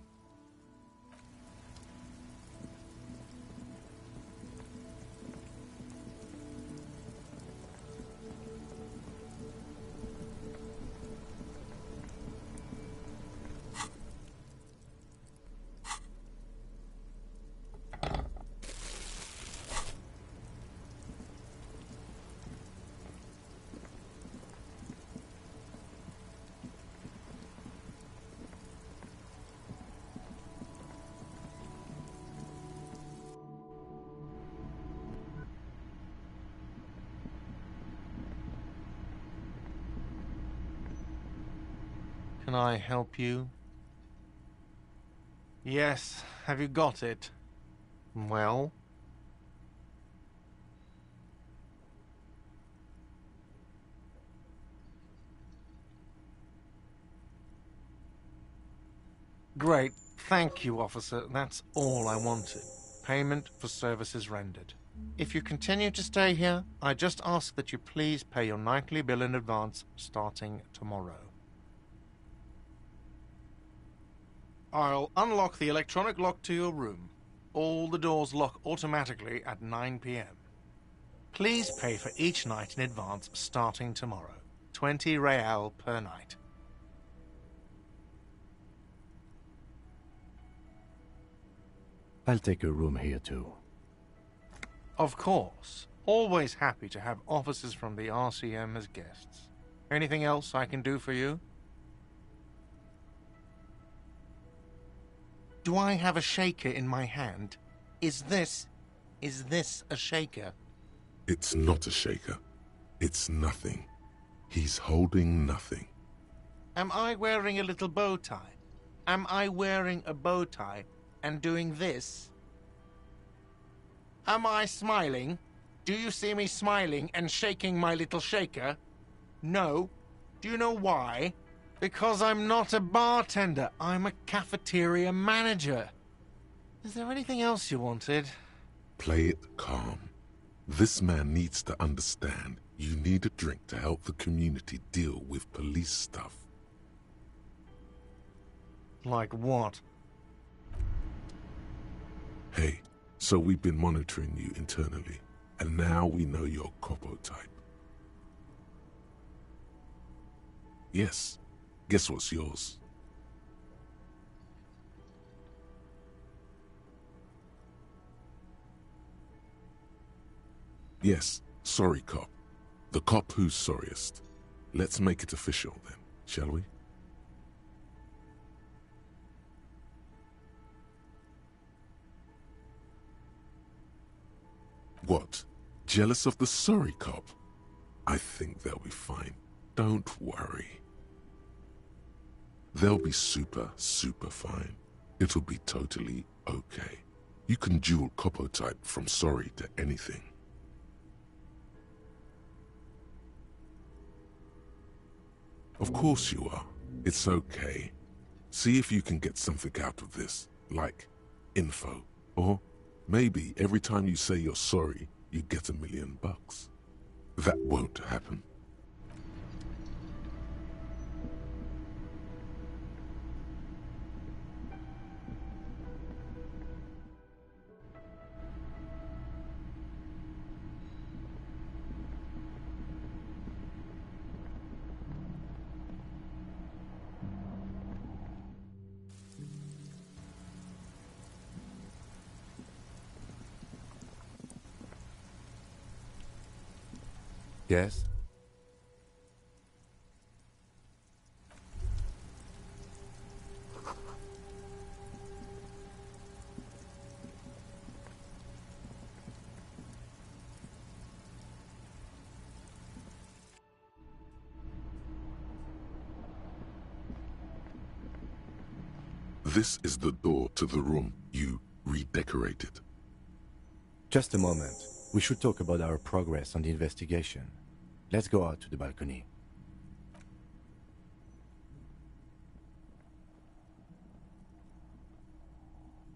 Speaker 12: Can I help you? Yes, have you got it? Well? Great. Thank you, officer. That's all I wanted. Payment for services rendered. If you continue to stay here, I just ask that you please pay your nightly bill in advance starting tomorrow. I'll unlock the electronic lock to your room. All the doors lock automatically at 9 p.m. Please pay for each night in advance starting tomorrow. 20 real per night.
Speaker 4: I'll take a room here too.
Speaker 12: Of course. Always happy to have officers from the RCM as guests. Anything else I can do for you? Do I have a shaker in my hand? Is this a shaker?
Speaker 3: It's not a shaker. It's nothing. He's holding nothing.
Speaker 12: Am I wearing a little bow tie? Am I wearing a bow tie and doing this? Am I smiling? Do you see me smiling and shaking my little shaker? No. Do you know why? Because I'm not a bartender. I'm a cafeteria manager. Is there anything else you wanted?
Speaker 3: Play it calm. This man needs to understand you need a drink to help the community deal with police stuff.
Speaker 12: Like what?
Speaker 3: Hey, so we've been monitoring you internally, and now we know your Copo type. Yes, guess what's yours? Yes, sorry cop. The cop who's sorriest. Let's make it official then, shall we? What? Jealous of the sorry cop? I think they'll be fine. Don't worry. They'll be super fine. It'll be totally okay. You can dual Copo type from sorry to anything. Of course you are. It's okay. See if you can get something out of this, like info, or maybe every time you say you're sorry, you get $1 million. That won't happen.
Speaker 4: Yes?
Speaker 3: This is the door to the room you redecorated.
Speaker 4: Just a moment. We should talk about our progress on the investigation. Let's go out to the balcony.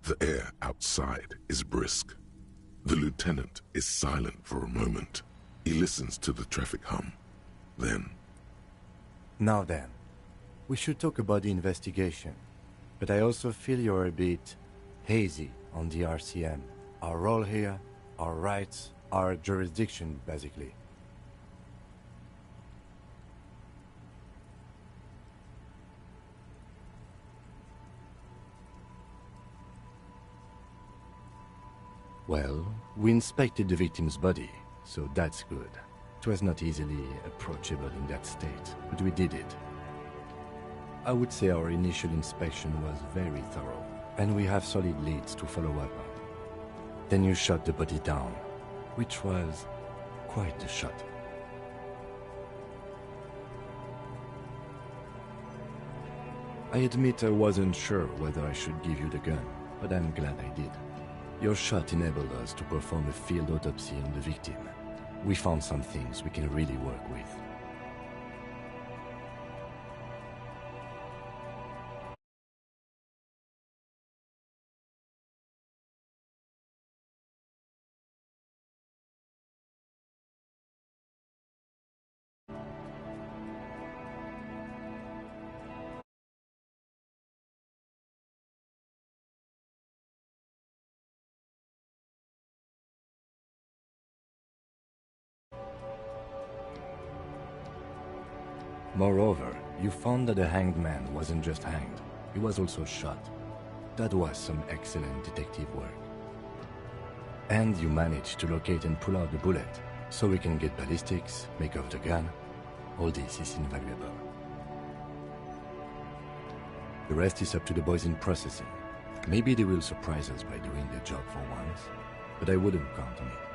Speaker 3: The air outside is brisk. The lieutenant is silent for a moment. He listens to the traffic hum. Then...
Speaker 4: Now then, we should talk about the investigation. But I also feel you're a bit hazy on the RCM. Our role here, our rights, our jurisdiction, basically. Well, we inspected the victim's body, so that's good. It was not easily approachable in that state, but we did it. I would say our initial inspection was very thorough, and we have solid leads to follow up on. Then you shot the body down, which was quite a shot. I admit I wasn't sure whether I should give you the gun, but I'm glad I did. Your shot enabled us to perform a field autopsy on the victim. We found some things we can really work with. Moreover, you found that the hanged man wasn't just hanged, he was also shot. That was some excellent detective work. And you managed to locate and pull out the bullet, so we can get ballistics, make off the gun. All this is invaluable. The rest is up to the boys in processing. Maybe they will surprise us by doing their job for once, but I wouldn't count on it.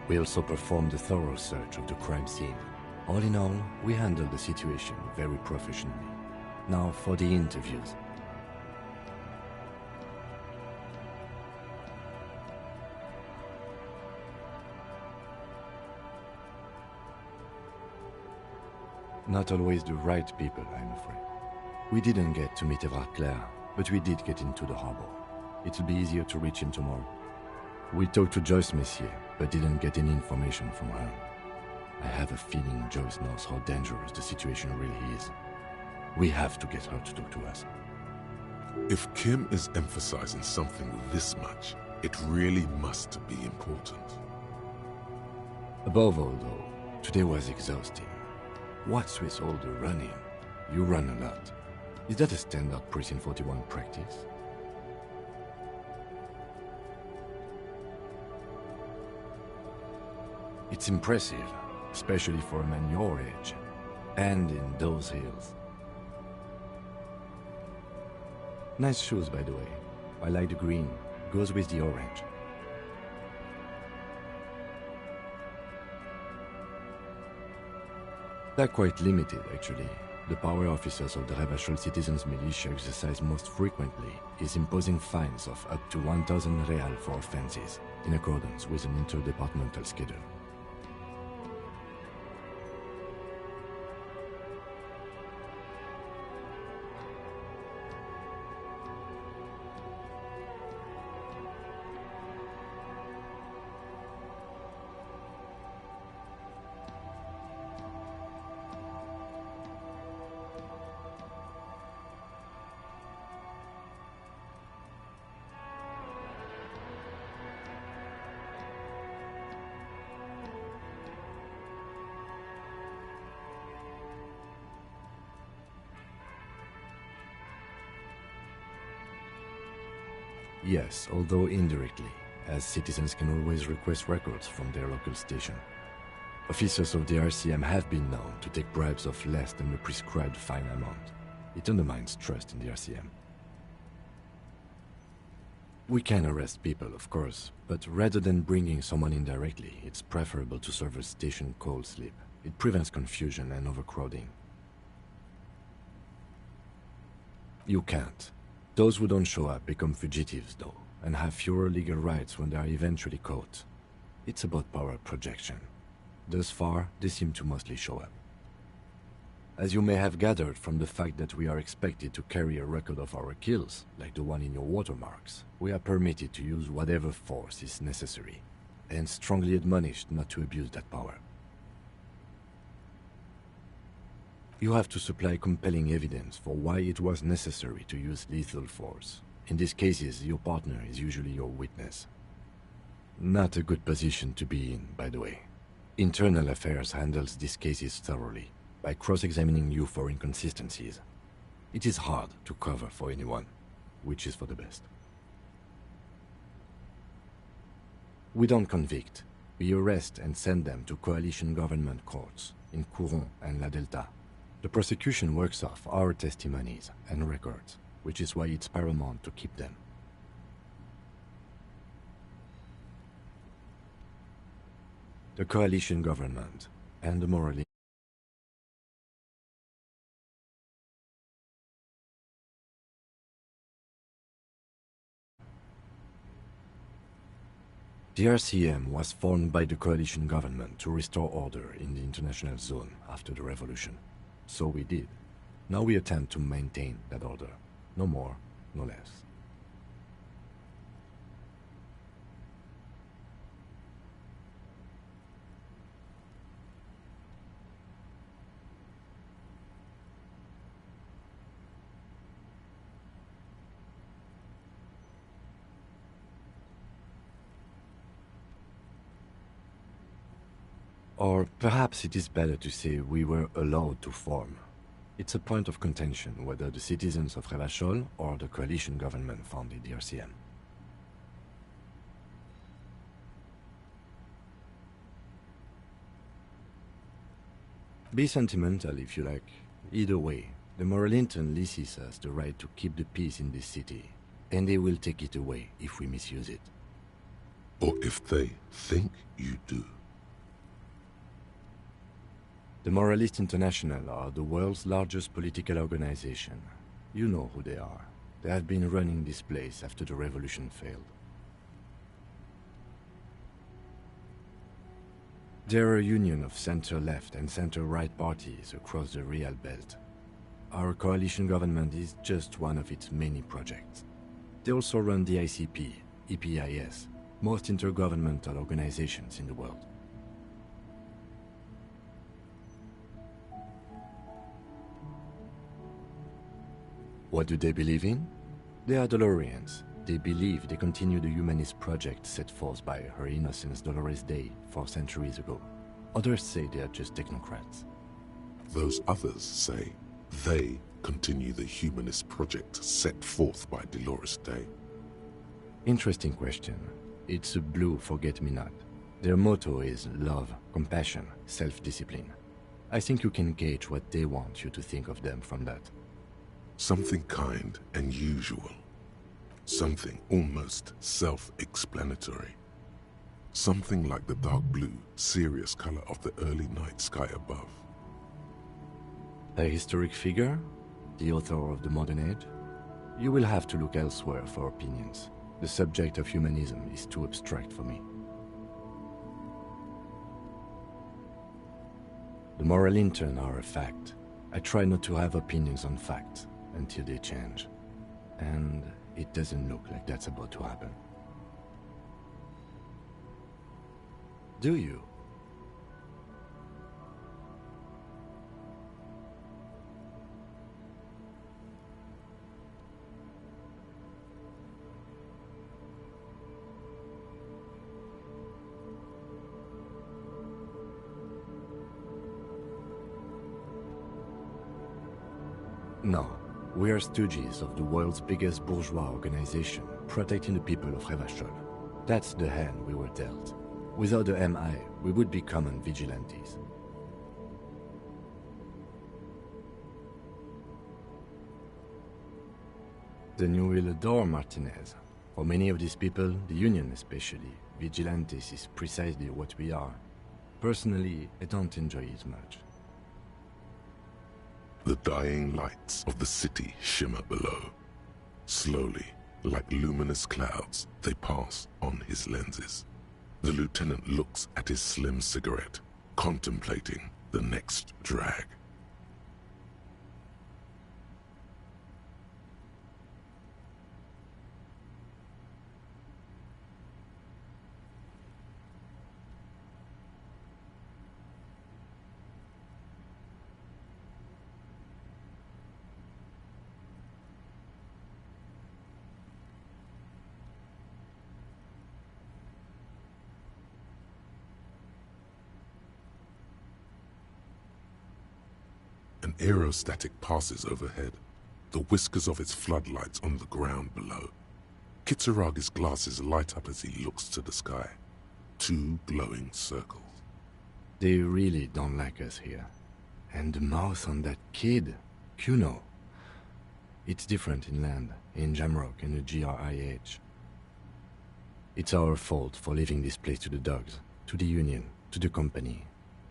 Speaker 4: We also performed a thorough search of the crime scene. All in all, we handled the situation very professionally. Now for the interviews. Not always the right people, I'm afraid. We didn't get to meet Eva Claire, but we did get into the harbor. It'll be easier to reach him tomorrow. We talked to Joyce Messier, but didn't get any information from her. I have a feeling Joyce knows how dangerous the situation really is. We have to get her to talk to us.
Speaker 3: If Kim is emphasizing something this much, it really must be important.
Speaker 4: Above all, though, today was exhausting. What's with all the running? You run a lot. Is that a standard Precinct 41 practice? It's impressive, especially for a man your age, and in those hills. Nice shoes, by the way. I like the green, goes with the orange. They're quite limited, actually. The power officers of the Rebachol Citizens Militia exercise most frequently is imposing fines of up to 1,000 real for offenses, in accordance with an interdepartmental schedule. Yes, although indirectly, as citizens can always request records from their local station. Officers of the RCM have been known to take bribes of less than the prescribed fine amount. It undermines trust in the RCM. We can arrest people, of course, but rather than bringing someone in directly, it's preferable to serve a station call slip. It prevents confusion and overcrowding. You can't. Those who don't show up become fugitives, though, and have fewer legal rights when they are eventually caught. It's about power projection. Thus far, they seem to mostly show up. As you may have gathered from the fact that we are expected to carry a record of our kills, like the one in your watermarks, we are permitted to use whatever force is necessary, and strongly admonished not to abuse that power. You have to supply compelling evidence for why it was necessary to use lethal force. In these cases, your partner is usually your witness. Not a good position to be in, by the way. Internal Affairs handles these cases thoroughly, by cross-examining you for inconsistencies. It is hard to cover for anyone, which is for the best. We don't convict. We arrest and send them to coalition government courts in Courant and La Delta. The prosecution works off our testimonies and records, which is why it's paramount to keep them. The coalition government and the morally The RCM was formed by the coalition government to restore order in the international zone after the revolution. So we did. Now we attempt to maintain that order. No more, no less. Or perhaps it is better to say we were allowed to form. It's a point of contention whether the citizens of Revachol or the coalition government founded the RCM. Be sentimental if you like. Either way, the Moralintern leases us the right to keep the peace in this city, and they will take it away if we misuse it.
Speaker 3: Or if they think you do.
Speaker 4: The Moralists International are the world's largest political organization. You know who they are. They have been running this place after the revolution failed. They're a union of center-left and center-right parties across the Real Belt. Our coalition government is just one of its many projects. They also run the ICP, EPIS, most intergovernmental organizations in the world. What do they believe in? They are Dolorians. They believe they continue the humanist project set forth by Her Innocence Dolores Day 4 centuries ago. Others say they are just technocrats.
Speaker 3: Those others say they continue the humanist project set forth by Dolores Day.
Speaker 4: Interesting question. It's a blue forget-me-not. Their motto is love, compassion, self-discipline. I think you can gauge what they want you to think of them from that.
Speaker 3: Something kind and usual. Something almost self-explanatory. Something like the dark blue, serious color of the early night sky above.
Speaker 4: A historic figure? The author of the modern age? You will have to look elsewhere for opinions. The subject of humanism is too abstract for me. The Moralintern are a fact. I try not to have opinions on facts until they change. And it doesn't look like that's about to happen. Do you? No. We are stooges of the world's biggest bourgeois organization, protecting the people of Revachol. That's the hand we were dealt. Without the MI, we would be common vigilantes. Then you will adore Martinez. For many of these people, the Union especially, vigilantes is precisely what we are. Personally, I don't enjoy it much.
Speaker 3: The dying lights of the city shimmer below. Slowly, like luminous clouds, they pass on his lenses. The lieutenant looks at his slim cigarette, contemplating the next drag. An aerostatic passes overhead, the whiskers of its floodlights on the ground below. Kitsuragis glasses light up as he looks to the sky. 2 glowing circles.
Speaker 4: They really don't like us here. And the mouth on that kid, Kuno. It's different in land, in Jamrock and the GRIH. It's our fault for leaving this place to the dogs, to the Union, to the company,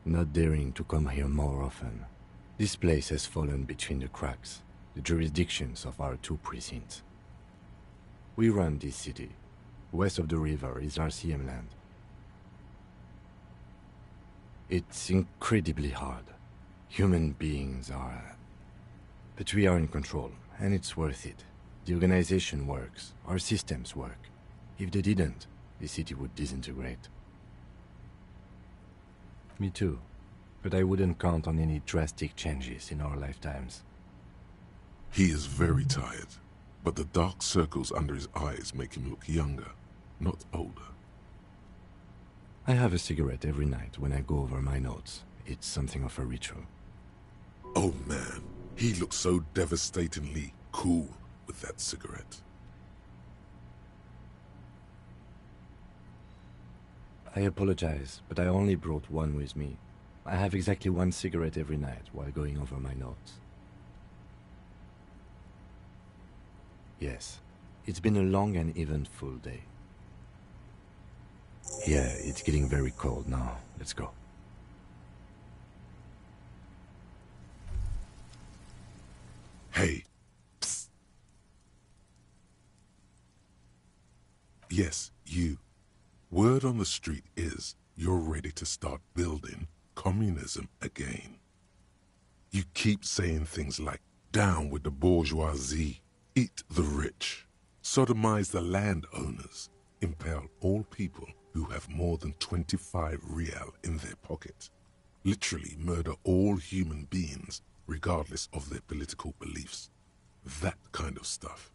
Speaker 4: not daring to come here more often. This place has fallen between the cracks, the jurisdictions of our 2 precincts. We run this city. West of the river is RCM land. It's incredibly hard. Human beings are... But we are in control, and it's worth it. The organization works, our systems work. If they didn't, the city would disintegrate. Me too. But I wouldn't count on any drastic changes in our lifetimes.
Speaker 3: He is very tired, but the dark circles under his eyes make him look younger, not older.
Speaker 4: I have a cigarette every night when I go over my notes. It's something of a ritual.
Speaker 3: Oh man, he looks so devastatingly cool with that cigarette.
Speaker 4: I apologize, but I only brought one with me. I have exactly 1 cigarette every night while going over my notes. Yes, it's been a long and eventful day. Yeah, it's getting very cold now. Let's go.
Speaker 3: Hey. Psst. Yes, you. Word on the street is you're ready to start building communism again. You keep saying things like, down with the bourgeoisie, eat the rich, sodomize the landowners, impale all people who have more than 25 real in their pocket, literally murder all human beings regardless of their political beliefs. That kind of stuff.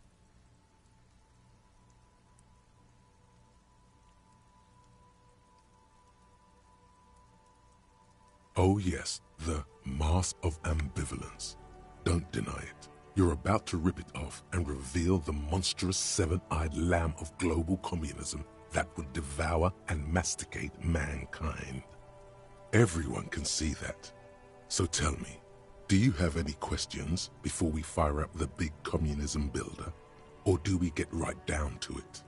Speaker 3: Oh yes, the mask of ambivalence. Don't deny it. You're about to rip it off and reveal the monstrous 7-eyed lamb of global communism that would devour and masticate mankind. Everyone can see that. So tell me, do you have any questions before we fire up the big communism builder? Or do we get right down to it?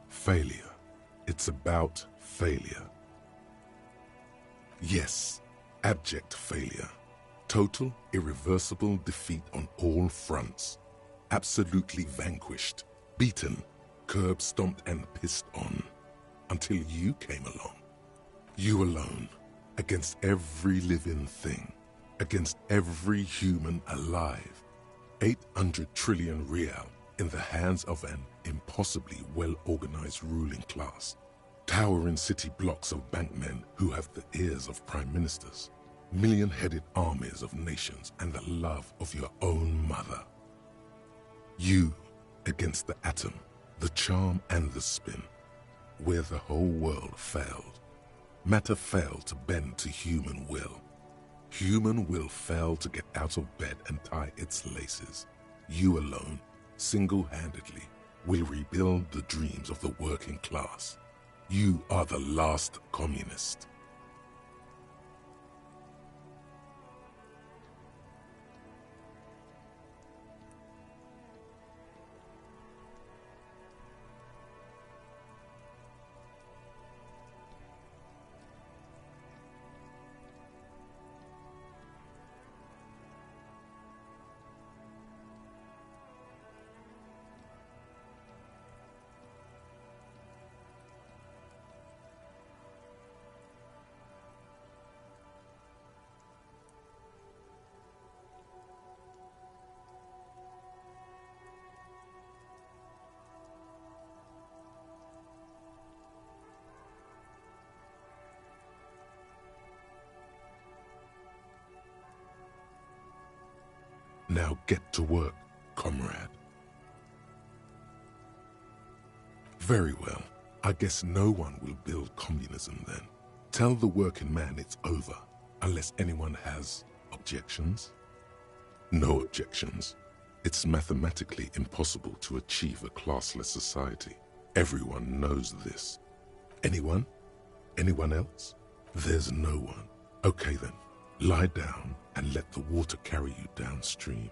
Speaker 3: Failure. It's about failure. Yes, abject failure. Total, irreversible defeat on all fronts. Absolutely vanquished, beaten, curb-stomped and pissed on. Until you came along. You alone, against every living thing, against every human alive. 800 trillion real in the hands of an impossibly well-organized ruling class. Towering city blocks of bankmen who have the ears of prime ministers. Million-headed armies of nations and the love of your own mother. You against the atom, the charm and the spin, where the whole world failed. Matter failed to bend to human will. Human will failed to get out of bed and tie its laces. You alone, single-handedly, will rebuild the dreams of the working class. You are the last communist. Now get to work, comrade. Very well. I guess no one will build communism then. Tell the working man it's over, unless anyone has objections. No objections. It's mathematically impossible to achieve a classless society. Everyone knows this. Anyone? Anyone else? There's no one. Okay then, lie down and let the water carry you downstream.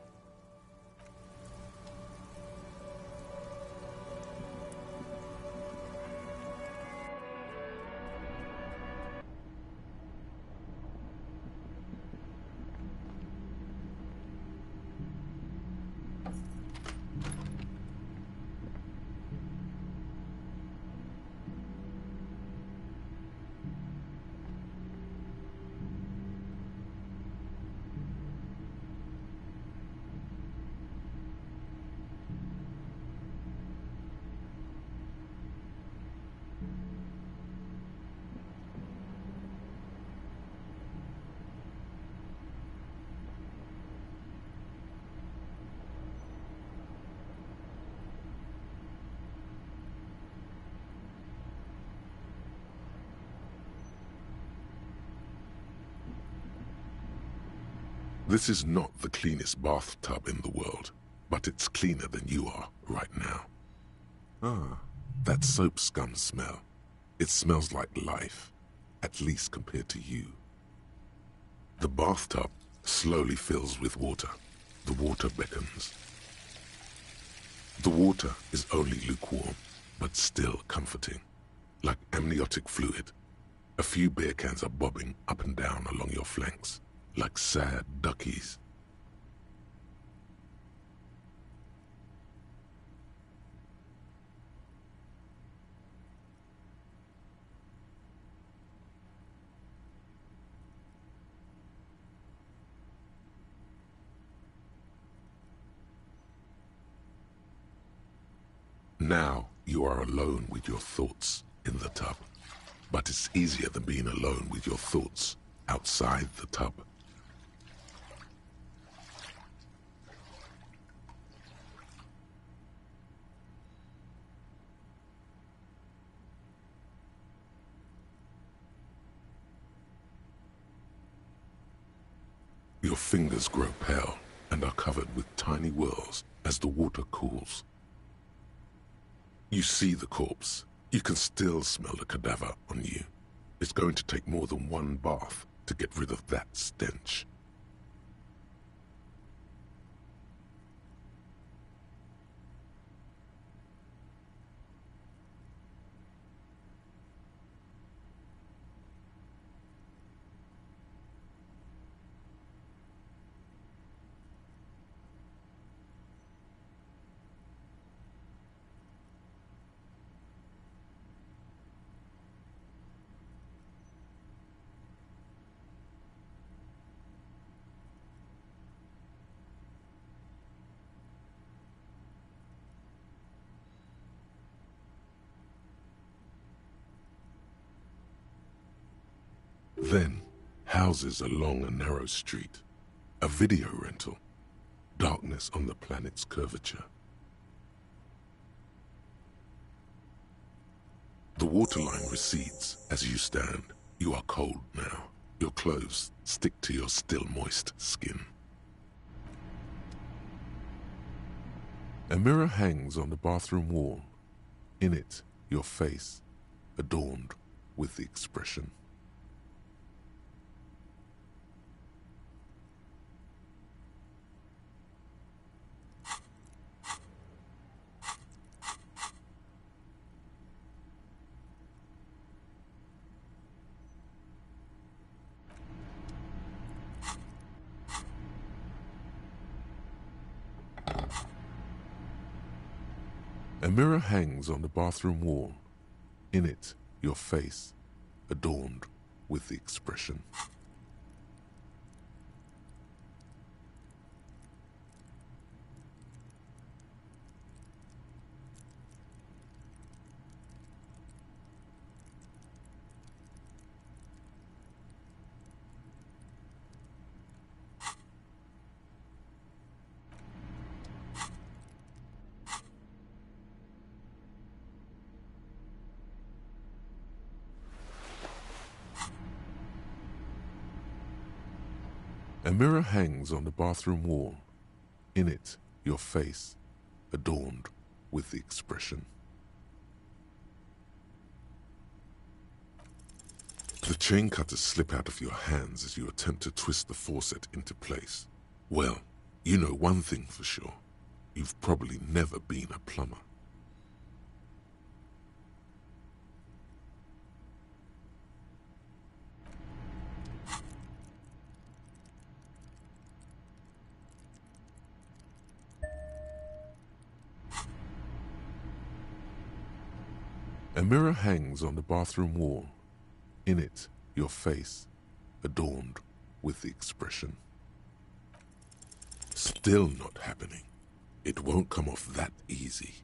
Speaker 3: This is not the cleanest bathtub in the world, but it's cleaner than you are right now. Ah, that soap scum smell. It smells like life, at least compared to you. The bathtub slowly fills with water. The water beckons. The water is only lukewarm, but still comforting, like amniotic fluid. A few beer cans are bobbing up and down along your flanks, like sad duckies. Now you are alone with your thoughts in the tub, but it's easier than being alone with your thoughts outside the tub. Your fingers grow pale and are covered with tiny whirls as the water cools. You see the corpse. You can still smell the cadaver on you. It's going to take more than one bath to get rid of that stench. Then, houses along a narrow street, a video rental, darkness on the planet's curvature. The waterline recedes as you stand. You are cold now. Your clothes stick to your still moist skin. A mirror hangs on the bathroom wall. In it, your face, adorned with the expression. A mirror hangs on the bathroom wall. In it, your face, adorned with the expression. A mirror hangs on the bathroom wall. In it, your face adorned with the expression. The chain cutters slip out of your hands as you attempt to twist the faucet into place. Well, you know one thing for sure. You've probably never been a plumber. A mirror hangs on the bathroom wall. In it, your face, adorned with the expression. Still not happening. It won't come off that easy.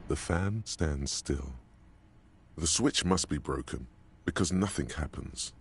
Speaker 3: The fan stands still. The switch must be broken because nothing happens.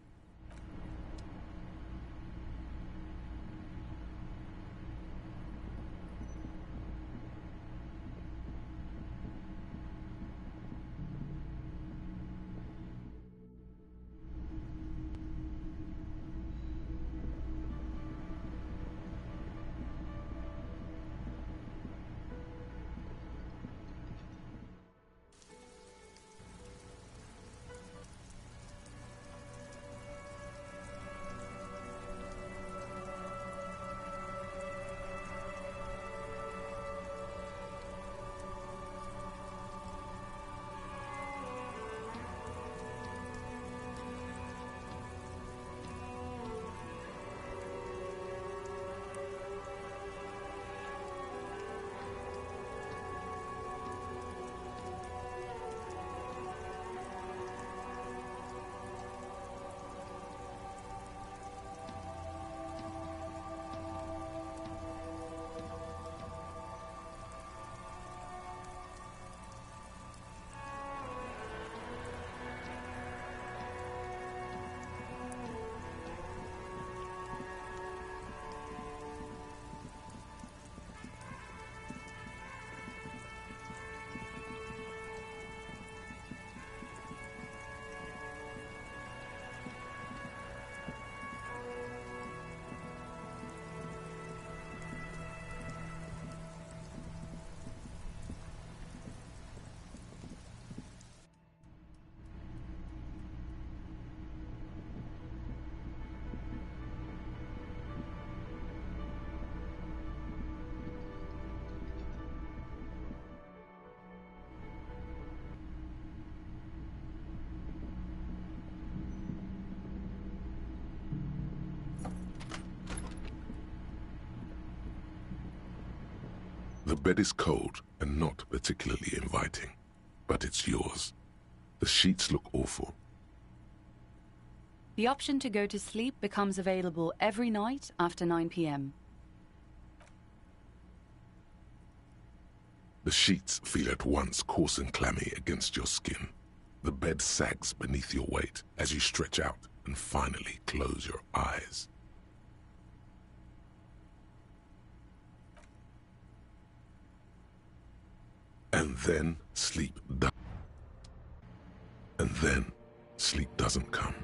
Speaker 3: The bed is cold and not particularly inviting, but it's yours. The sheets look awful.
Speaker 5: The option to go to sleep becomes available every night after 9 p.m.
Speaker 3: The sheets feel at once coarse and clammy against your skin. The bed sags beneath your weight as you stretch out and finally close your eyes. And then sleep doesn't come.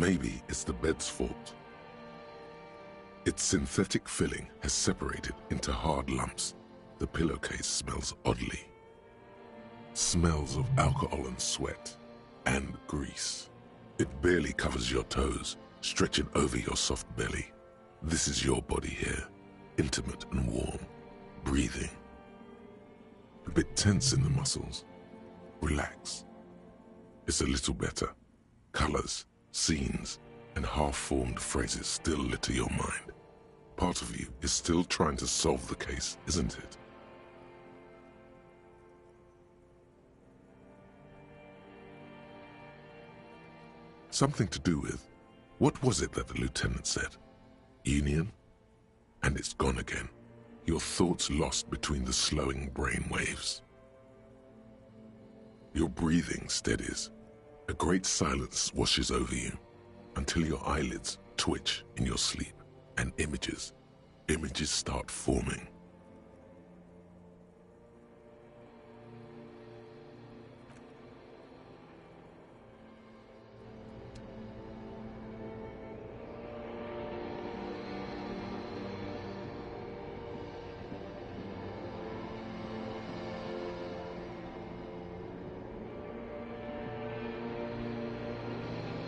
Speaker 3: Maybe it's the bed's fault. Its synthetic filling has separated into hard lumps. The pillowcase smells oddly. Smells of alcohol and sweat, and grease. It barely covers your toes, stretching over your soft belly. This is your body here, intimate and warm, breathing. A bit tense in the muscles. Relax. It's a little better. Colors, scenes, and half-formed phrases still litter your mind. Part of you is still trying to solve the case, isn't it? Something to do with, what was it that the lieutenant said? Union? And it's gone again. Your thoughts lost between the slowing brain waves. Your breathing steadies. A great silence washes over you until your eyelids twitch in your sleep and images start forming.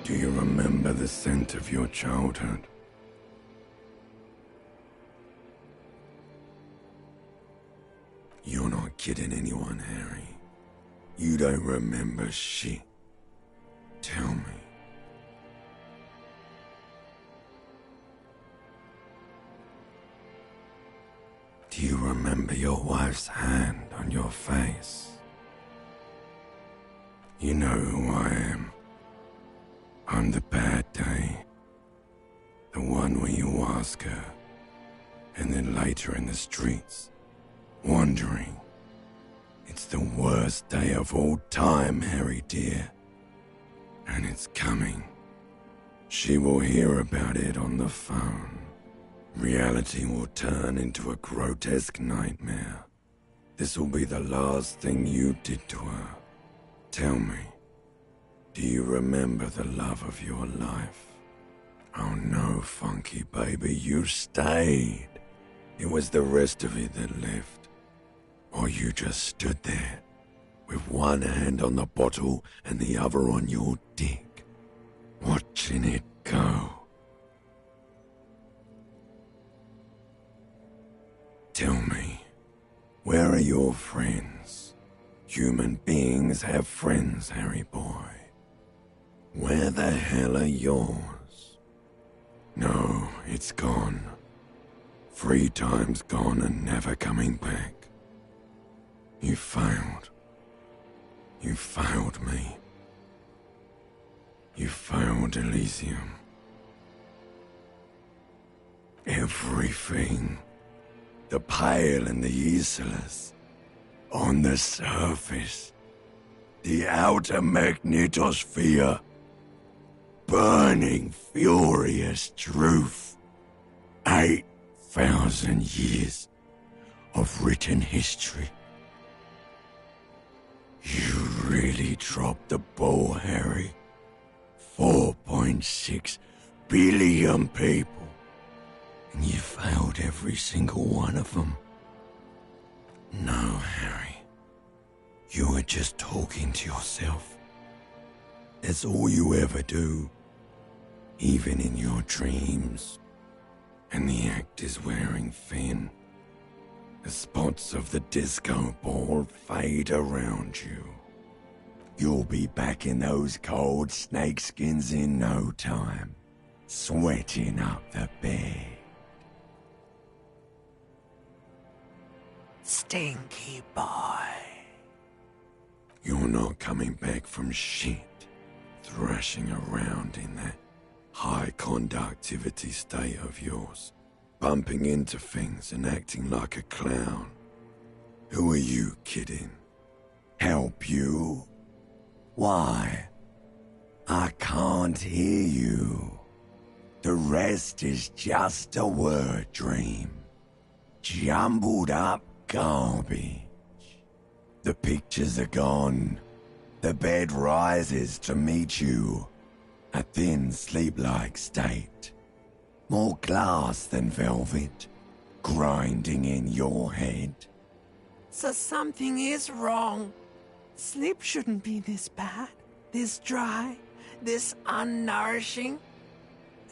Speaker 1: Do you remember the scent of your childhood? You're not kidding anyone, Harry. You don't remember shit. Tell me. Do you remember your wife's hand on your face? You know who I am. I'm the bad day. The one where you ask her, and then later in the streets, wandering. It's the worst day of all time, Harry dear. And it's coming. She will hear about it on the phone. Reality will turn into a grotesque nightmare. This will be the last thing you did to her. Tell me. Do you remember the love of your life? Oh no, Funky baby, you stayed. It was the rest of it that left. Or you just stood there, with one hand on the bottle and the other on your dick, watching it go. Tell me, where are your friends? Human beings have friends, Harry boy. Where the hell are yours? No, it's gone. 3 times gone and never coming back. You failed. You failed me. You failed Elysium. Everything. The pale and the useless. On the surface. The outer magnetosphere. Burning, furious truth. 8,000 years of written history. You really dropped the ball, Harry. 4.6 billion people. And you failed every single one of them. No, Harry. You were just talking to yourself. That's all you ever do. Even in your dreams. And the act is wearing thin. The spots of the disco ball fade around you. You'll be back in those cold snakeskins in no time, sweating up the bed.
Speaker 2: Stinky boy.
Speaker 1: You're not coming back from shit, thrashing around in that high conductivity state of yours. Bumping into things and acting like a clown. Who are you kidding? Help you? Why? I can't hear you. The rest is just a word dream. Jumbled up garbage. The pictures are gone. The bed rises to meet you. A thin, sleep-like state. More glass than velvet, grinding in your head.
Speaker 2: So something is wrong. Sleep shouldn't be this bad, this dry, this unnourishing.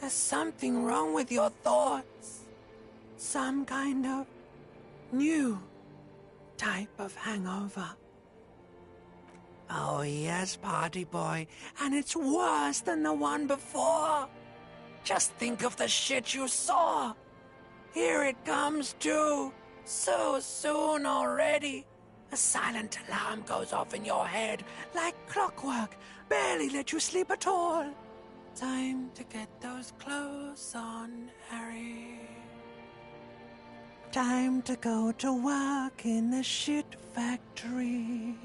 Speaker 2: There's something wrong with your thoughts. Some kind of new type of hangover. Oh yes, party boy, and it's worse than the one before. Just think of the shit you saw. Here it comes too. So soon already. A silent alarm goes off in your head like clockwork. Barely let you sleep at all. Time to get those clothes on, Harry. Time to go to work in the shit factory.